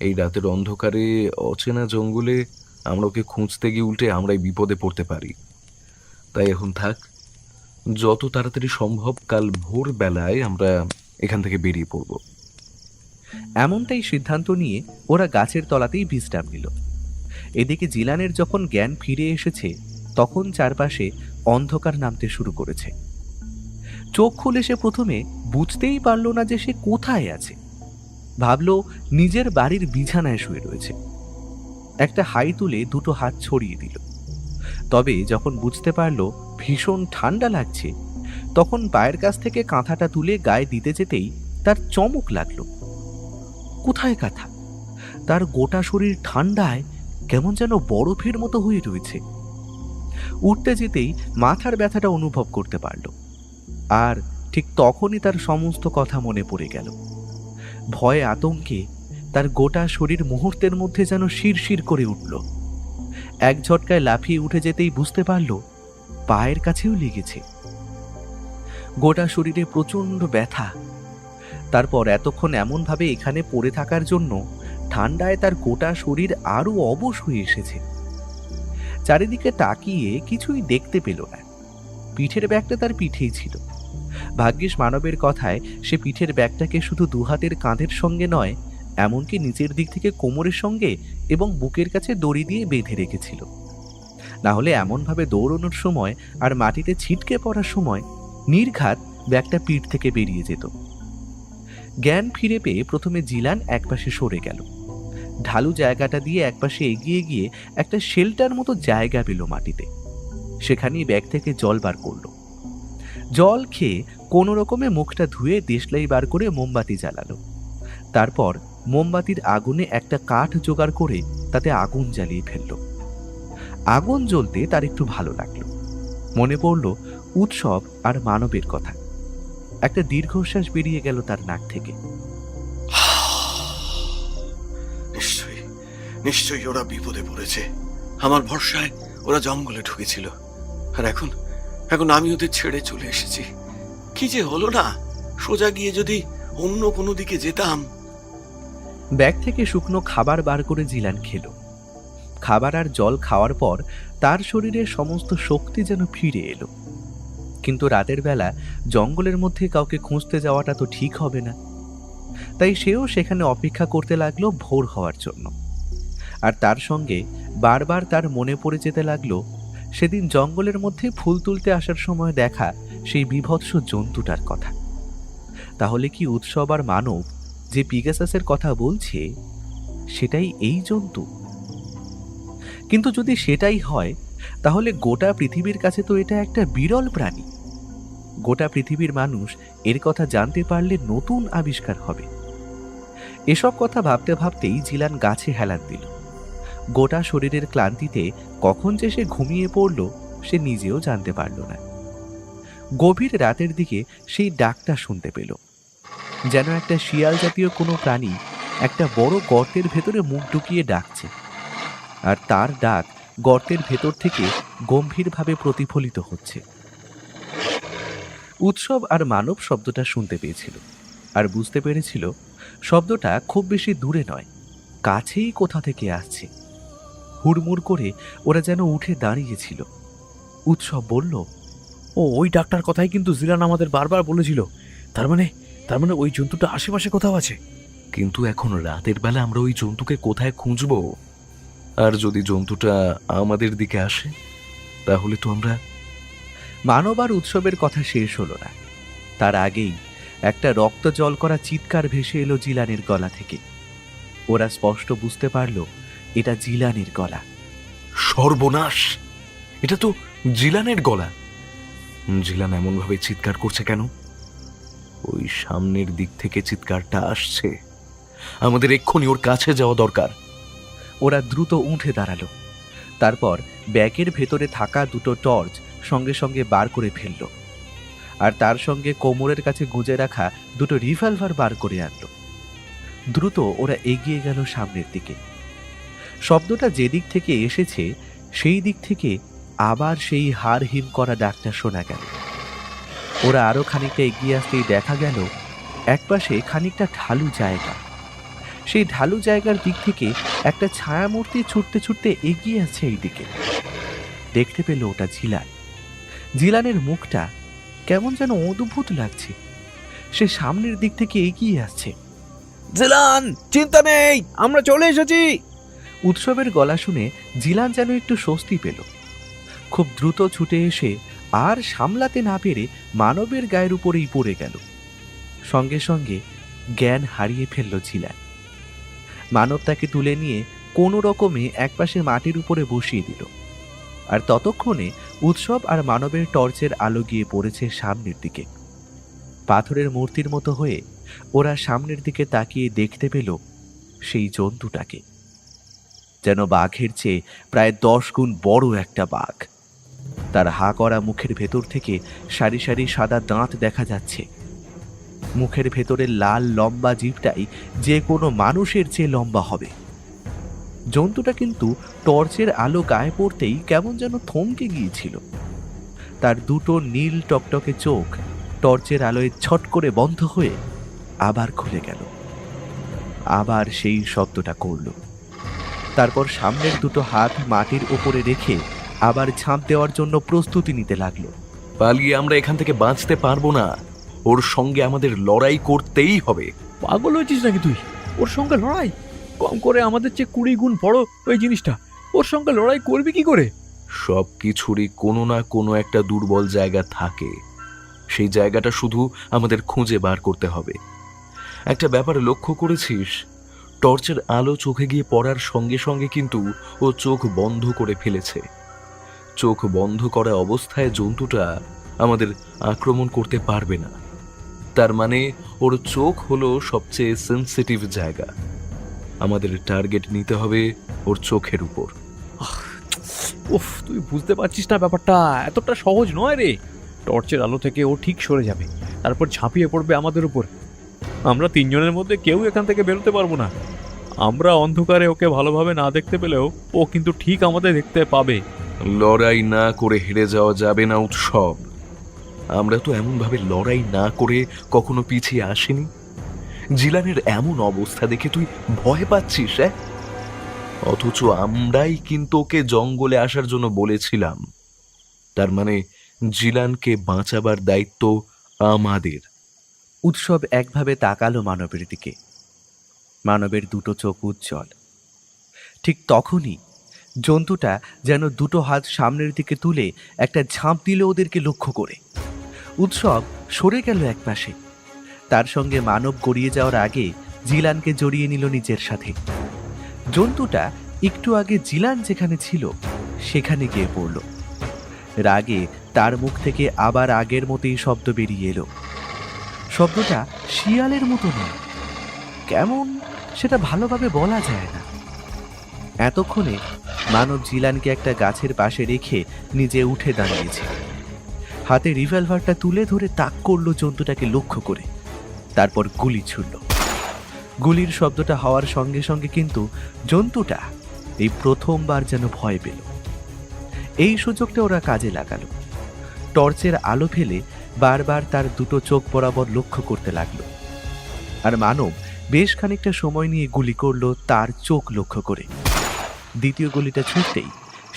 Speaker 4: এই রাতের অন্ধকারে অচেনা জঙ্গলে আমরা ওকে খুঁজতে গিয়ে উল্টে আমরাই বিপদে পড়তে পারি। তাই এখন থাক, যত তাড়াতাড়ি সম্ভব কাল ভোরবেলায় আমরা এখান থেকে বেরিয়ে পড়ব।
Speaker 2: এমনটাই সিদ্ধান্ত নিয়ে ওরা গাছের তলাতেই বিশ্রাম নিল। এদিকে জিলানের যখন জ্ঞান ফিরে এসেছে, তখন চারপাশে অন্ধকার নামতে শুরু করেছে। চোখ খুলে সে প্রথমে বুঝতেই পারল না যে সে কোথায় আছে। ভাবল নিজের বাড়ির বিছানায় শুয়ে রয়েছে। একটা হাই তুলে দুটো হাত ছড়িয়ে দিল। তবে যখন বুঝতে পারল ভীষণ ঠান্ডা লাগছে, তখন পায়ের কাছ থেকে কাঁথাটা তুলে গায়ে দিতে যেতেই তার চমক লাগলো। কোথায় কাঁথা? তার গোটা শরীর ঠান্ডায় কেমন যেন বরফের মতো হয়ে রয়েছে। উঠতে যেতেই মাথার ব্যথাটা অনুভব করতে পারল। আর ঠিক তখনই তার সমস্ত কথা মনে পড়ে গেল। ভয়ে আতঙ্কে তার গোটা শরীর মুহূর্তের মধ্যে যেন শিরশির করে উঠল। এক ঝটকায় লাফিয়ে উঠে যেতেই বুঝতে পারল পায়ের কাছেও লেগেছে। গোটা শরীরে প্রচণ্ড ব্যথা। তারপর এতক্ষণ এমনভাবে এখানে পড়ে থাকার জন্য ঠান্ডায় তার গোটা শরীর আরো অবশ হয়ে এসেছে। চারিদিকে তাকিয়ে কিছুই দেখতে পেল না। পিঠের ব্যাগটা তার পিঠেই ছিল। ভাগ্যিস মানবের কথায় সে পিঠের ব্যাগটাকে শুধু দুহাতের কাঁধের সঙ্গে নয়, এমনকি নিচের দিক থেকে কোমরের সঙ্গে এবং বুকের কাছে দড়ি দিয়ে বেঁধে রেখেছিল। না হলে এমনভাবে দৌড়ানোর সময় আর মাটিতে ছিটকে পড়ার সময় নির্ঘাত ব্যাগটা পিঠ থেকে বেরিয়ে যেত। জ্ঞান ফিরে পেয়ে প্রথমে জিলান একপাশে সরে গেল। ঢালু জায়গাটা দিয়ে একপাশে এগিয়ে গিয়ে একটা শেল্টার মতো জায়গা পেল মাটিতে। সেখানেই ব্যাগ থেকে জল বার করল। জল খেয়ে কোনো রকমে মুখটা ধুয়ে দেশলাই বার করে মোমবাতি জ্বালালো। তারপর মোমবাতির আগুনে একটা কাঠ জোগাড় করে তাতে আগুন জ্বালিয়ে ফেলল। আগুন জ্বলতে তার একটু ভালো লাগলো। মনে পড়ল উৎসব আর মানবের কথা। একটা দীর্ঘশ্বাস বেরিয়ে গেল তার নাক থেকে।
Speaker 3: নিশ্চয়ই নিশ্চয়ই ওরা বিপদে পড়েছে। আমার ভরসায় ওরা জঙ্গলে ঢুকেছিল, আর এখন আমি ওদের ছেড়ে চলে এসেছি। কি যে হলো না, সোজা গিয়ে যদি অন্য কোনো দিকে যেতাম।
Speaker 2: ব্যাগ থেকে শুকনো খাবার বার করে জিলান খেল। খাবার আর জল খাওয়ার পর তার শরীরে সমস্ত শক্তি যেন ফিরে এলো। কিন্তু রাতের বেলা জঙ্গলের মধ্যে কাউকে খুঁজতে যাওয়াটা তো ঠিক হবে না। তাই সেও সেখানে অপেক্ষা করতে লাগলো ভোর হওয়ার জন্য। আর তার সঙ্গে বারবার তার মনে পড়ে যেতে লাগলো সেদিন জঙ্গলের মধ্যে ফুল তুলতে আসার সময় দেখা সেই বীভৎস জন্তুটার কথা। তাহলে কি উৎসব আর মানব যে পিগাসাসের কথা বলছে সেটাই এই জন্তু? কিন্তু যদি সেটাই হয় তাহলে গোটা পৃথিবীর কাছে তো এটা একটা বিরল প্রাণী। গোটা পৃথিবীর মানুষ এর কথা জানতে পারলে নতুন আবিষ্কার হবে। এসব কথা ভাবতে ভাবতেই জিলান গাছে হেলান দিল। গোটা শরীরের ক্লান্তিতে কখন যে সে ঘুমিয়ে পড়ল সে নিজেও জানতে পারল না। গভীর রাতের দিকে সেই ডাকটা শুনতে পেল, যেন একটা শিয়াল জাতীয় কোনো প্রাণী একটা বড় গর্তের ভেতরে মুখ ঢুকিয়ে ডাকছে। আর তার ডাক গর্তের ভেতর থেকে গম্ভীরভাবে প্রতিফলিত হচ্ছে। উৎসব আর মানব শব্দটা শুনতে পেয়েছিল আর বুঝতে পেরেছিল শব্দটা খুব বেশি দূরে নয়, কাছেই কোথা থেকে আসছে। হুড়মুড় করে ওরা যেন উঠে দাঁড়িয়েছিল। উৎসব বলল,
Speaker 5: ওই ডাক্তার কথাই কিন্তু জিলান আমাদের বারবার বলেছিল। তার মানে ওই জন্তুটা আশেপাশে কোথাও আছে।
Speaker 4: কিন্তু এখন রাতের বেলা আমরা ওই জন্তুকে কোথায় খুঁজবো? আর যদি জন্তুটা আমাদের দিকে আসে তাহলে তো আমরা...
Speaker 2: মানব আর উৎসবের কথা শেষ হলো না, তার আগেই একটা রক্ত জল করা চিৎকার ভেসে এলো জিলানের গলা থেকে। ওরা স্পষ্ট বুঝতে পারল এটা জিলানের গলা।
Speaker 4: সর্বনাশ! এটা তো জিলানের গলা। জিলান এমন ভাবে চিৎকার করছে কেন? ওই সামনের দিক থেকে চিৎকারটা আসছে। আমাদের এক্ষুনি ওর কাছে যাওয়া দরকার।
Speaker 2: ওরা দ্রুত উঠে দাঁড়ালো। তারপর ব্যাগের ভেতরে থাকা দুটো টর্চ সঙ্গে সঙ্গে বার করে ফেলল, আর তার সঙ্গে কোমরের কাছে গুঁজে রাখা দুটো রিভলভার বার করে আনলো। দ্রুত ওরা এগিয়ে গেল সামনের দিকে। শব্দটা যেদিক থেকে এসেছে সেই দিক থেকে আবার সেই হাড় হিম করা ডাকটা শোনা গেল। ওরা আরো খানিকটা এগিয়ে আসতেই দেখা গেল একপাশে খানিকটা ঢালু জায়গা। সেই ঢালু জায়গার দিক থেকে একটা ছায়ামূর্তি ছুটতে ছুটতে এগিয়ে আসছে এই দিকে। দেখতে পেল ওটা জিলান। জিলানের মুখটা কেমন যেন অদ্ভুত লাগছে। সে সামনের দিক থেকে এগিয়ে আসছে।
Speaker 5: জিলান, চিন্তা নেই, আমরা চলে এসেছি।
Speaker 2: উৎসবের গলা শুনে জিলান যেন একটু স্বস্তি পেল। খুব দ্রুত ছুটে এসে আর সামলাতে না পেরে মানবের গায়ের উপরেই পড়ে গেল। সঙ্গে সঙ্গে জ্ঞান হারিয়ে ফেলল জিলান। মানব তাকে তুলে নিয়ে কোনো রকমে একপাশে মাটির উপরে বসিয়ে দিল। আর ততক্ষণে উৎসব আর মানবের টর্চের আলো গিয়ে পড়েছে সামনের দিকে। পাথরের মূর্তির মতো হয়ে ওরা সামনের দিকে তাকিয়ে দেখতে পেল সেই জন্তুটাকে, যেন বাঘের চেয়ে প্রায় 10 গুণ বড় একটা বাঘ। তার হা করা মুখের ভেতর থেকে সারি সারি সাদা দাঁত দেখা যাচ্ছে। মুখের ভেতরে লাল লম্বা জিভটাই যে কোনো মানুষের চেয়ে লম্বা হবে। জন্তুটা কিন্তু টর্চের আলো গায়ে পড়তেই কেমন যেন থমকে গিয়েছিল। তার দুটো নীল টকটকে চোখ টর্চের আলোয় ছট করে বন্ধ হয়ে আবার খুলে গেল। আবার সেই শব্দটা করল। তারপর সামনের দুটো হাত মাটির উপরে রেখে আবার ঝাঁপ দেওয়ার জন্য প্রস্তুতি নিতে লাগলো।
Speaker 4: পালিয়ে আমরা এখান থেকে বাঁচতে পারবো না। ওর সঙ্গে আমাদের লড়াই করতেই হবে।
Speaker 5: পাগল হয়েছিস নাকি তুই? ওর সঙ্গে লড়াই? কম করে আমাদের চেয়ে 20 গুণ বড় ওই জিনিসটা, ওর সঙ্গে লড়াই করবি কি করে?
Speaker 4: সব কিছুরই কোনো না কোনো একটা দুর্বল জায়গা থাকে। সেই জায়গাটা শুধু আমাদের খুঁজে বার করতে হবে। একটা ব্যাপার লক্ষ্য করেছিস? টর্চের আলো চোখে গিয়ে পড়ার সঙ্গে সঙ্গে কিন্তু ও চোখ বন্ধ করে ফেলেছে। চোখ বন্ধ করা অবস্থায় জন্তুটা আমাদের আক্রমণ করতে পারবে না। তার মানে ওর চোখ হলো সবচেয়ে সেন্সিটিভ জায়গা। আমাদের টার্গেট নিতে হবে ওর চোখের উপর।
Speaker 5: উফ, তুই বুঝতে পারছিস না ব্যাপারটা এতটা সহজ নয় রে। টর্চের আলো থেকে ও ঠিক সরে যাবে, তারপর ঝাঁপিয়ে পড়বে আমাদের উপর। আমরা 3 জনের মধ্যে কেউ এখান থেকে বেরোতে পারবো না। আমরা অন্ধকারে ওকে ভালোভাবে না দেখতে পেলেও ও কিন্তু ঠিক আমাদের দেখতে পাবে।
Speaker 4: লড়াই না করে হেরে যাওয়া যাবে না উৎসব। আমরা তো এমনভাবে লড়াই না করে কখনো পিছিয়ে আসিনি। জিলানের এমন অবস্থা দেখে তুই ভয় পাচ্ছিস? অথচ আমরাই কিন্তু ওকে জঙ্গলে আসার জন্য বলেছিলাম। তার মানে জিলানকে বাঁচাবার দায়িত্ব আমাদের।
Speaker 2: উৎসব একভাবে তাকালো মানবের দিকে। মানবের দুটো চোখ উজ্জ্বল। ঠিক তখনই জন্তুটা যেন দুটো হাত সামনের দিকে তুলে একটা ঝাঁপ দিল ওদেরকে লক্ষ্য করে। উৎসব সরে গেল একপাশে। তার সঙ্গে মানব গড়িয়ে যাওয়ার আগে জিলানকে জড়িয়ে নিল নিজের সাথে। জন্তুটা একটু আগে জিলান যেখানে ছিল সেখানে গিয়ে পড়ল। রাগে তার মুখ থেকে আবার আগের মতোই শব্দ বেরিয়ে এলো। শব্দটা শিয়ালের মতো নয়, কেমন সেটা ভালোভাবে বলা যায় না। এতক্ষণে মানব জিলানকে একটা গাছের পাশে রেখে নিজে উঠে দাঁড়িয়েছে। হাতে রিভলভারটা তুলে ধরে তাক করলো জন্তুটাকে লক্ষ্য করে, তারপর গুলি ছুড়ল। গুলির শব্দটা হওয়ার সঙ্গে সঙ্গে কিন্তু জন্তুটা এই প্রথমবার যেন ভয় পেল। এই সুযোগটা ওরা কাজে লাগালো। টর্চের আলো ফেলে বারবার তার দুটো চোখ বরাবর লক্ষ্য করতে লাগলো। আর মানব বেশ খানিকটা সময় নিয়ে গুলি করলো তার চোখ লক্ষ্য করে। দ্বিতীয় গুলিটা ছুটতেই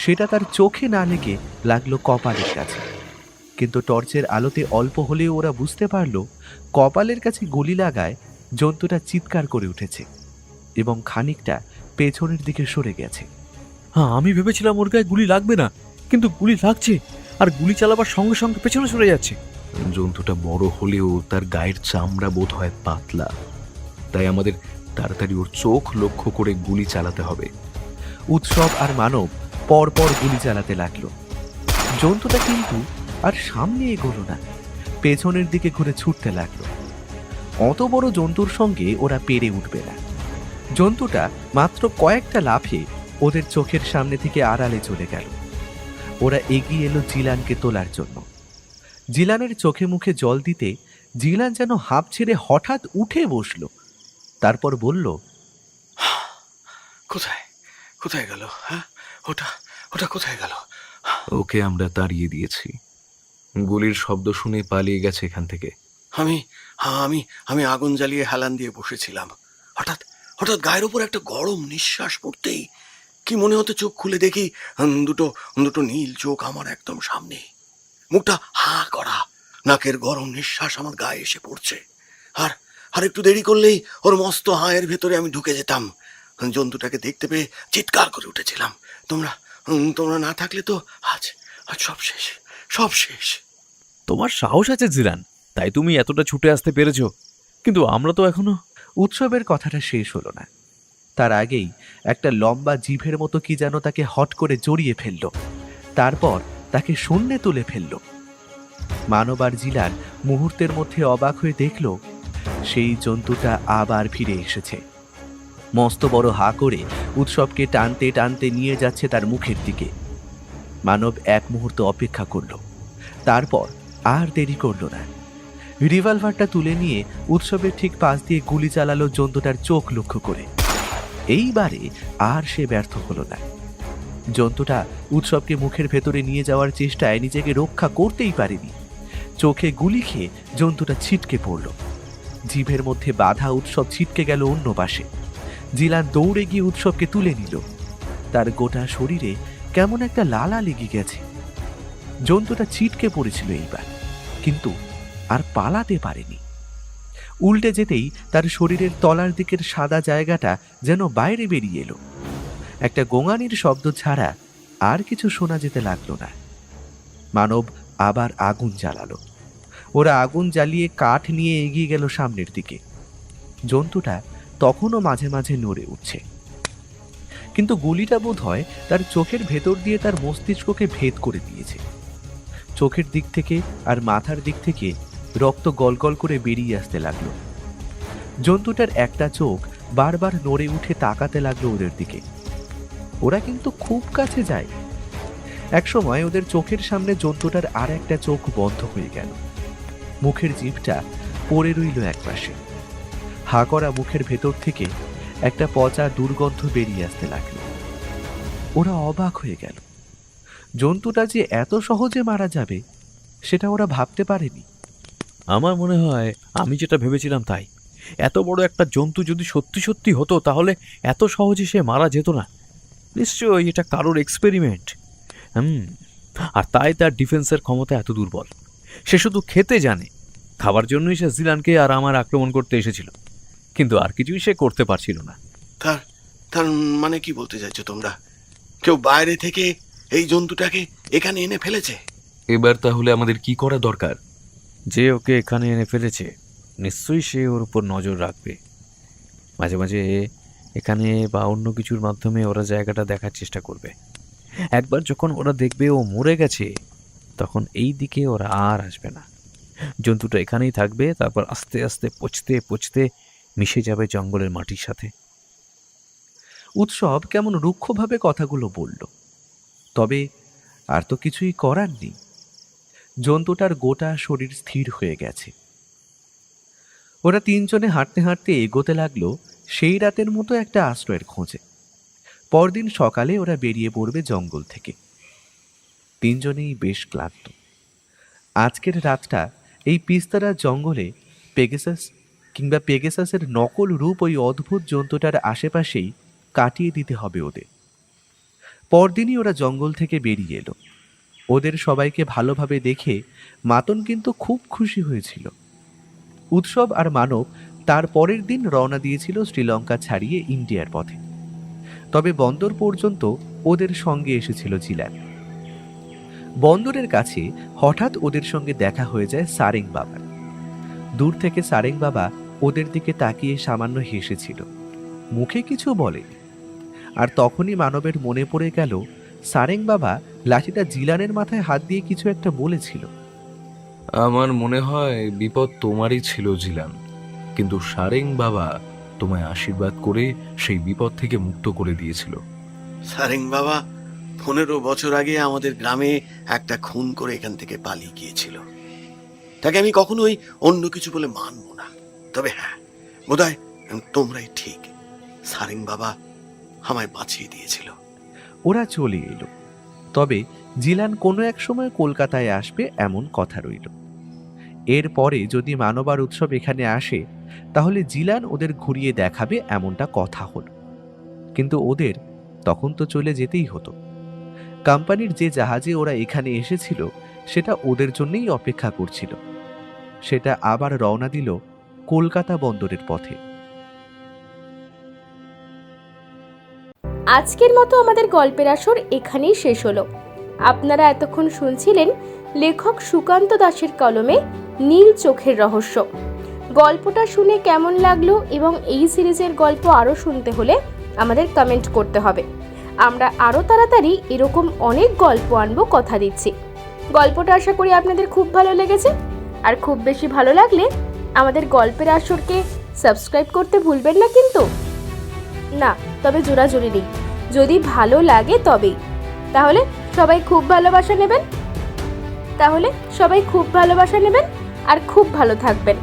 Speaker 2: সেটা তার চোখে না লেগে লাগলো কপালের কাছে। কিন্তু টর্চের আলোতে অল্প হলেও ওরা বুঝতে পারল কপালের কাছে গুলি লাগায় জন্তুটা চিৎকার করে উঠেছে এবং খানিকটা পেছনের দিকে সরে গেছে।
Speaker 5: হ্যাঁ, আমি ভেবেছিলাম ওর গায়ে গুলি লাগবে না, কিন্তু গুলি লাগছে, আর গুলি চালাবার সঙ্গে সঙ্গে পেছনে সরে যাচ্ছে।
Speaker 4: জন্তুটা বড় হলেও তার গায়ের চামড়া বোধ হয় পাতলা, তাই আমাদের তাড়াতাড়ি ওর চোখ লক্ষ্য করে গুলি চালাতে হবে।
Speaker 2: উৎসব আর মানব পরপর গুলি চালাতে লাগলো। জন্তুটা কিন্তু আর সামনে এগোলো না, পেছনের দিকে ঘুরে ছুটতে লাগলো। অত বড় জন্তুর সঙ্গে ওরা পেরে উঠবে না। জন্তুটা মাত্র কয়েকটা লাফে ওদের চোখের সামনে থেকে আড়ালে চলে গেল। ওরা এগিয়ে এলো জিলানকে তোলার জন্য। জিলানের চোখে মুখে জল দিতে জিলান যেন হাঁপ ছেড়ে হঠাৎ উঠে বসলো। তারপর বলল,
Speaker 3: কোথায় কোথায় গেল? হ্যাঁ, ওটা ওটা কোথায় গেল?
Speaker 4: ওকে আমরা তাড়িয়ে দিয়েছি। গুলির শব্দ শুনে পালিয়ে গেছে এখান থেকে।
Speaker 3: আমি আমি আমি আগুন জ্বালিয়ে হেলান দিয়ে বসেছিলাম। হঠাৎ হঠাৎ গায়ের উপর একটা গরম নিঃশ্বাস পড়তেই কি মনে হতে চোখ খুলে দেখি দুটো দুটো নীল চোখ আমার একদম সামনে, মুখটা হা করা, নাকের গরম নিঃশ্বাস আমার গায়ে এসে পড়ছে। আর আর একটু দেরি করলেই ওর মস্ত হায়ের ভেতরে আমি ঢুকে যেতাম। জন্তুটাকে দেখতে পেয়ে চিৎকার করে উঠেছিলাম। তোমরা তোমরা না থাকলে তো আজ আজ সব শেষ, সব শেষ।
Speaker 5: তোমার সাহস আছে জিলান, তাই তুমি এতটা ছুটে আসতে পেরেছো, কিন্তু আমরা তো এখনো।
Speaker 2: উৎসবের কথাটা শেষ হলো না। তার আগেই একটা লম্বা জিভের মতো কি যেন তাকে হট করে জড়িয়ে ফেলল, তারপর তাকে শূন্যে তুলে ফেলল। মানব আর জিলান মুহূর্তের মধ্যে অবাক হয়ে দেখল সেই জন্তুটা আবার ফিরে এসেছে। মস্ত বড় হা করে উৎসবকে টানতে টানতে নিয়ে যাচ্ছে তার মুখের দিকে। মানব এক মুহূর্ত অপেক্ষা করল, তারপর আর দেরি করল না। রিভলভারটা তুলে নিয়ে উৎসবের ঠিক পাশ দিয়ে গুলি চালালো জন্তুটার চোখ লক্ষ্য করে। এইবারে আর সে ব্যর্থ হলো না। জন্তুটা উৎসবকে মুখের ভেতরে নিয়ে যাওয়ার চেষ্টায় নিজেকে রক্ষা করতেই পারেনি। চোখে গুলি খেয়ে জন্তুটা ছিটকে পড়ল। জিভের মধ্যে বাধা উৎসব ছিটকে গেল অন্য পাশে। জিলান দৌড়ে গিয়ে উৎসবকে তুলে নিল। তার গোটা শরীরে কেমন একটা লালা লেগে গেছে। জন্তুটা ছিটকে পড়েছিল এইবার, কিন্তু আর পালাতে পারেনি। উল্টে যেতেই তার শরীরের তলার দিকের সাদা জায়গাটা যেন বাইরে বেরিয়ে এলো। একটা গোঙানির শব্দ ছাড়া আর কিছু শোনা যেতে লাগলো না। মানব আবার আগুন জ্বালালো। ওরা আগুন জ্বালিয়ে কাঠ নিয়ে এগিয়ে গেল সামনের দিকে। জন্তুটা তখনও মাঝে মাঝে নড়ে উঠছে, কিন্তু গুলিটা বোধ হয় তার চোখের ভেতর দিয়ে তার মস্তিষ্ককে ভেদ করে দিয়েছে। চোখের দিক থেকে আর মাথার দিক থেকে রক্ত গলগল করে বেরিয়ে আসতে লাগলো। জন্তুটার একটা চোখ বারবার নড়ে উঠে তাকাতে লাগলো ওদের দিকে। ওরা কিন্তু খুব কাছে যায়। একসময় ওদের চোখের সামনে জন্তুটার আর একটা চোখ বন্ধ হয়ে গেল। মুখের জিভটা পড়ে রইল একপাশে। হা করা মুখের ভেতর থেকে একটা পচা দুর্গন্ধ বেরিয়ে আসতে লাগলো। ওরা অবাক হয়ে গেল। জন্তুটা যে এত সহজে মারা যাবে সেটা ওরা ভাবতে পারেনি।
Speaker 5: আমার মনে হয় আমি যেটা ভেবেছিলাম তাই। এত বড় একটা জন্তু যদি সত্যি সত্যি হতো তাহলে এত সহজে সে মারা যেত না। নিশ্চয়ই এটা কারোর এক্সপেরিমেন্ট। আর তাই তার ডিফেন্সের ক্ষমতা এত দুর্বল। সে শুধু খেতে জানে। খাবার জন্যই সে জিলানকে আর আমার আক্রমণ করতে এসেছিল, কিন্তু আর কিছুই সে করতে পারছিল না।
Speaker 3: তার তার মানে কি বলতে চাইছো তোমরা? কেউ বাইরে থেকে এই জন্তুটাকে এখানে এনে ফেলেছে?
Speaker 4: এবার তাহলে আমাদের কি করা দরকার?
Speaker 5: যে ওকে এখানে এনে ফেলেছে নিশ্চয়ই সে ওর উপর নজর রাখবে। মাঝে মাঝে এখানে বা অন্য কিছুর মাধ্যমে ওরা জায়গাটা দেখার চেষ্টা করবে। একবার যখন ওরা দেখবে ও মরে গেছে, তখন এই দিকে ওরা আর আসবে না। জন্তুটা এখানেই থাকবে, তারপর আস্তে আস্তে পচতে পচতে মিশে যাবে জঙ্গলের মাটির সাথে।
Speaker 2: উৎসব কেমন রুক্ষভাবে কথাগুলো বলল, তবে আর তো কিছুই করার নেই। জন্তুটার গোটা শরীর স্থির হয়ে গেছে। ওরা তিনজনে হাঁটতে হাঁটতে এগোতে লাগলো সেই রাতের মতো একটা আশ্রয়ের খোঁজে। পরদিন সকালে ওরা বেরিয়ে পড়বে জঙ্গল থেকে। তিনজনেই বেশ ক্লান্ত। আজকের রাতটা এই পিস্তরা জঙ্গলে পেগাসাসের নকল রূপ ওই অদ্ভুত জন্তুটার আশেপাশেই কাটিয়ে দিতে হবে ওদের। পরদিনই ওরা জঙ্গল থেকে বেরিয়ে এলো। ওদের সবাইকে ভালোভাবে দেখে মাতন কিন্তু খুব খুশি হয়েছিল। উৎসব আর মানব তার পরের দিন রওনা দিয়েছিল শ্রীলঙ্কা ছাড়িয়ে ইন্ডিয়ার পথে। তবে বন্দর পর্যন্ত ওদের সঙ্গে এসেছিল জিলান। বন্দরের কাছে হঠাৎ ওদের সঙ্গে দেখা হয়ে যায় সারেং বাবার। দূর থেকে সারেং বাবা ওদের দিকে তাকিয়ে সামান্য হেসেছিল, মুখে কিছু বলে। আর তখনই মানবের মনে পড়ে গেল সারেং বাবা লাঠিটা জিলানের মাথায় হাত দিয়ে কিছু একটা বলেছিল।
Speaker 4: আমার মনে হয় বিপদ তোমারই ছিল জিলান, কিন্তু সারেং বাবা তোমায় আশীর্বাদ করে সেই বিপদ থেকে মুক্ত করে দিয়েছিল।
Speaker 3: সারেং বাবা 15 বছর আগে আমাদের গ্রামে একটা খুন করে এখান থেকে পালিয়ে গিয়েছিল। তাকে আমি কখনোই অন্য কিছু বলে মানব না। তবে হ্যাঁ, বোধহয় তোমরাই ঠিক, সারেং বাবা আমায় বাঁচিয়ে দিয়েছিল।
Speaker 2: ওরা চলে এলো। তবে জিলান কোনো এক সময় কলকাতায় আসবে এমন কথা রইল। এরপরে যদি মানবার উৎসব এখানে আসে, তাহলে জিলান ওদের ঘুরিয়ে দেখাবে এমনটা কথা হলো। কিন্তু ওদের তখন তো চলে যেতেই হতো। কোম্পানির যে জাহাজে ওরা এখানে এসেছিল সেটা ওদের জন্যই অপেক্ষা করছিল। সেটা আবার রওনা দিল কলকাতা বন্দরের পথে।
Speaker 1: আজকের মতো আমাদের গল্পের আসর এখানেই শেষ হলো। আপনারা এতক্ষণ শুনছিলেন লেখক সুকান্ত দাশের কলমে নীল চোখের রহস্য। গল্পটা শুনে কেমন লাগলো এবং এই সিরিজের গল্প আরও শুনতে হলে আমাদের কমেন্ট করতে হবে। আমরা আরও তাড়াতাড়ি এরকম অনেক গল্প আনবো, কথা দিচ্ছি। গল্পটা আশা করি আপনাদের খুব ভালো লেগেছে। আর খুব বেশি ভালো লাগলে আমাদের গল্পের আসরকে সাবস্ক্রাইব করতে ভুলবেন না কিন্তু। না, তবে জোরাজুরি নেই, যদি ভালো লাগে তবেই। তাহলে সবাই খুব ভালোবাসা নেবেন আর খুব ভালো থাকবেন।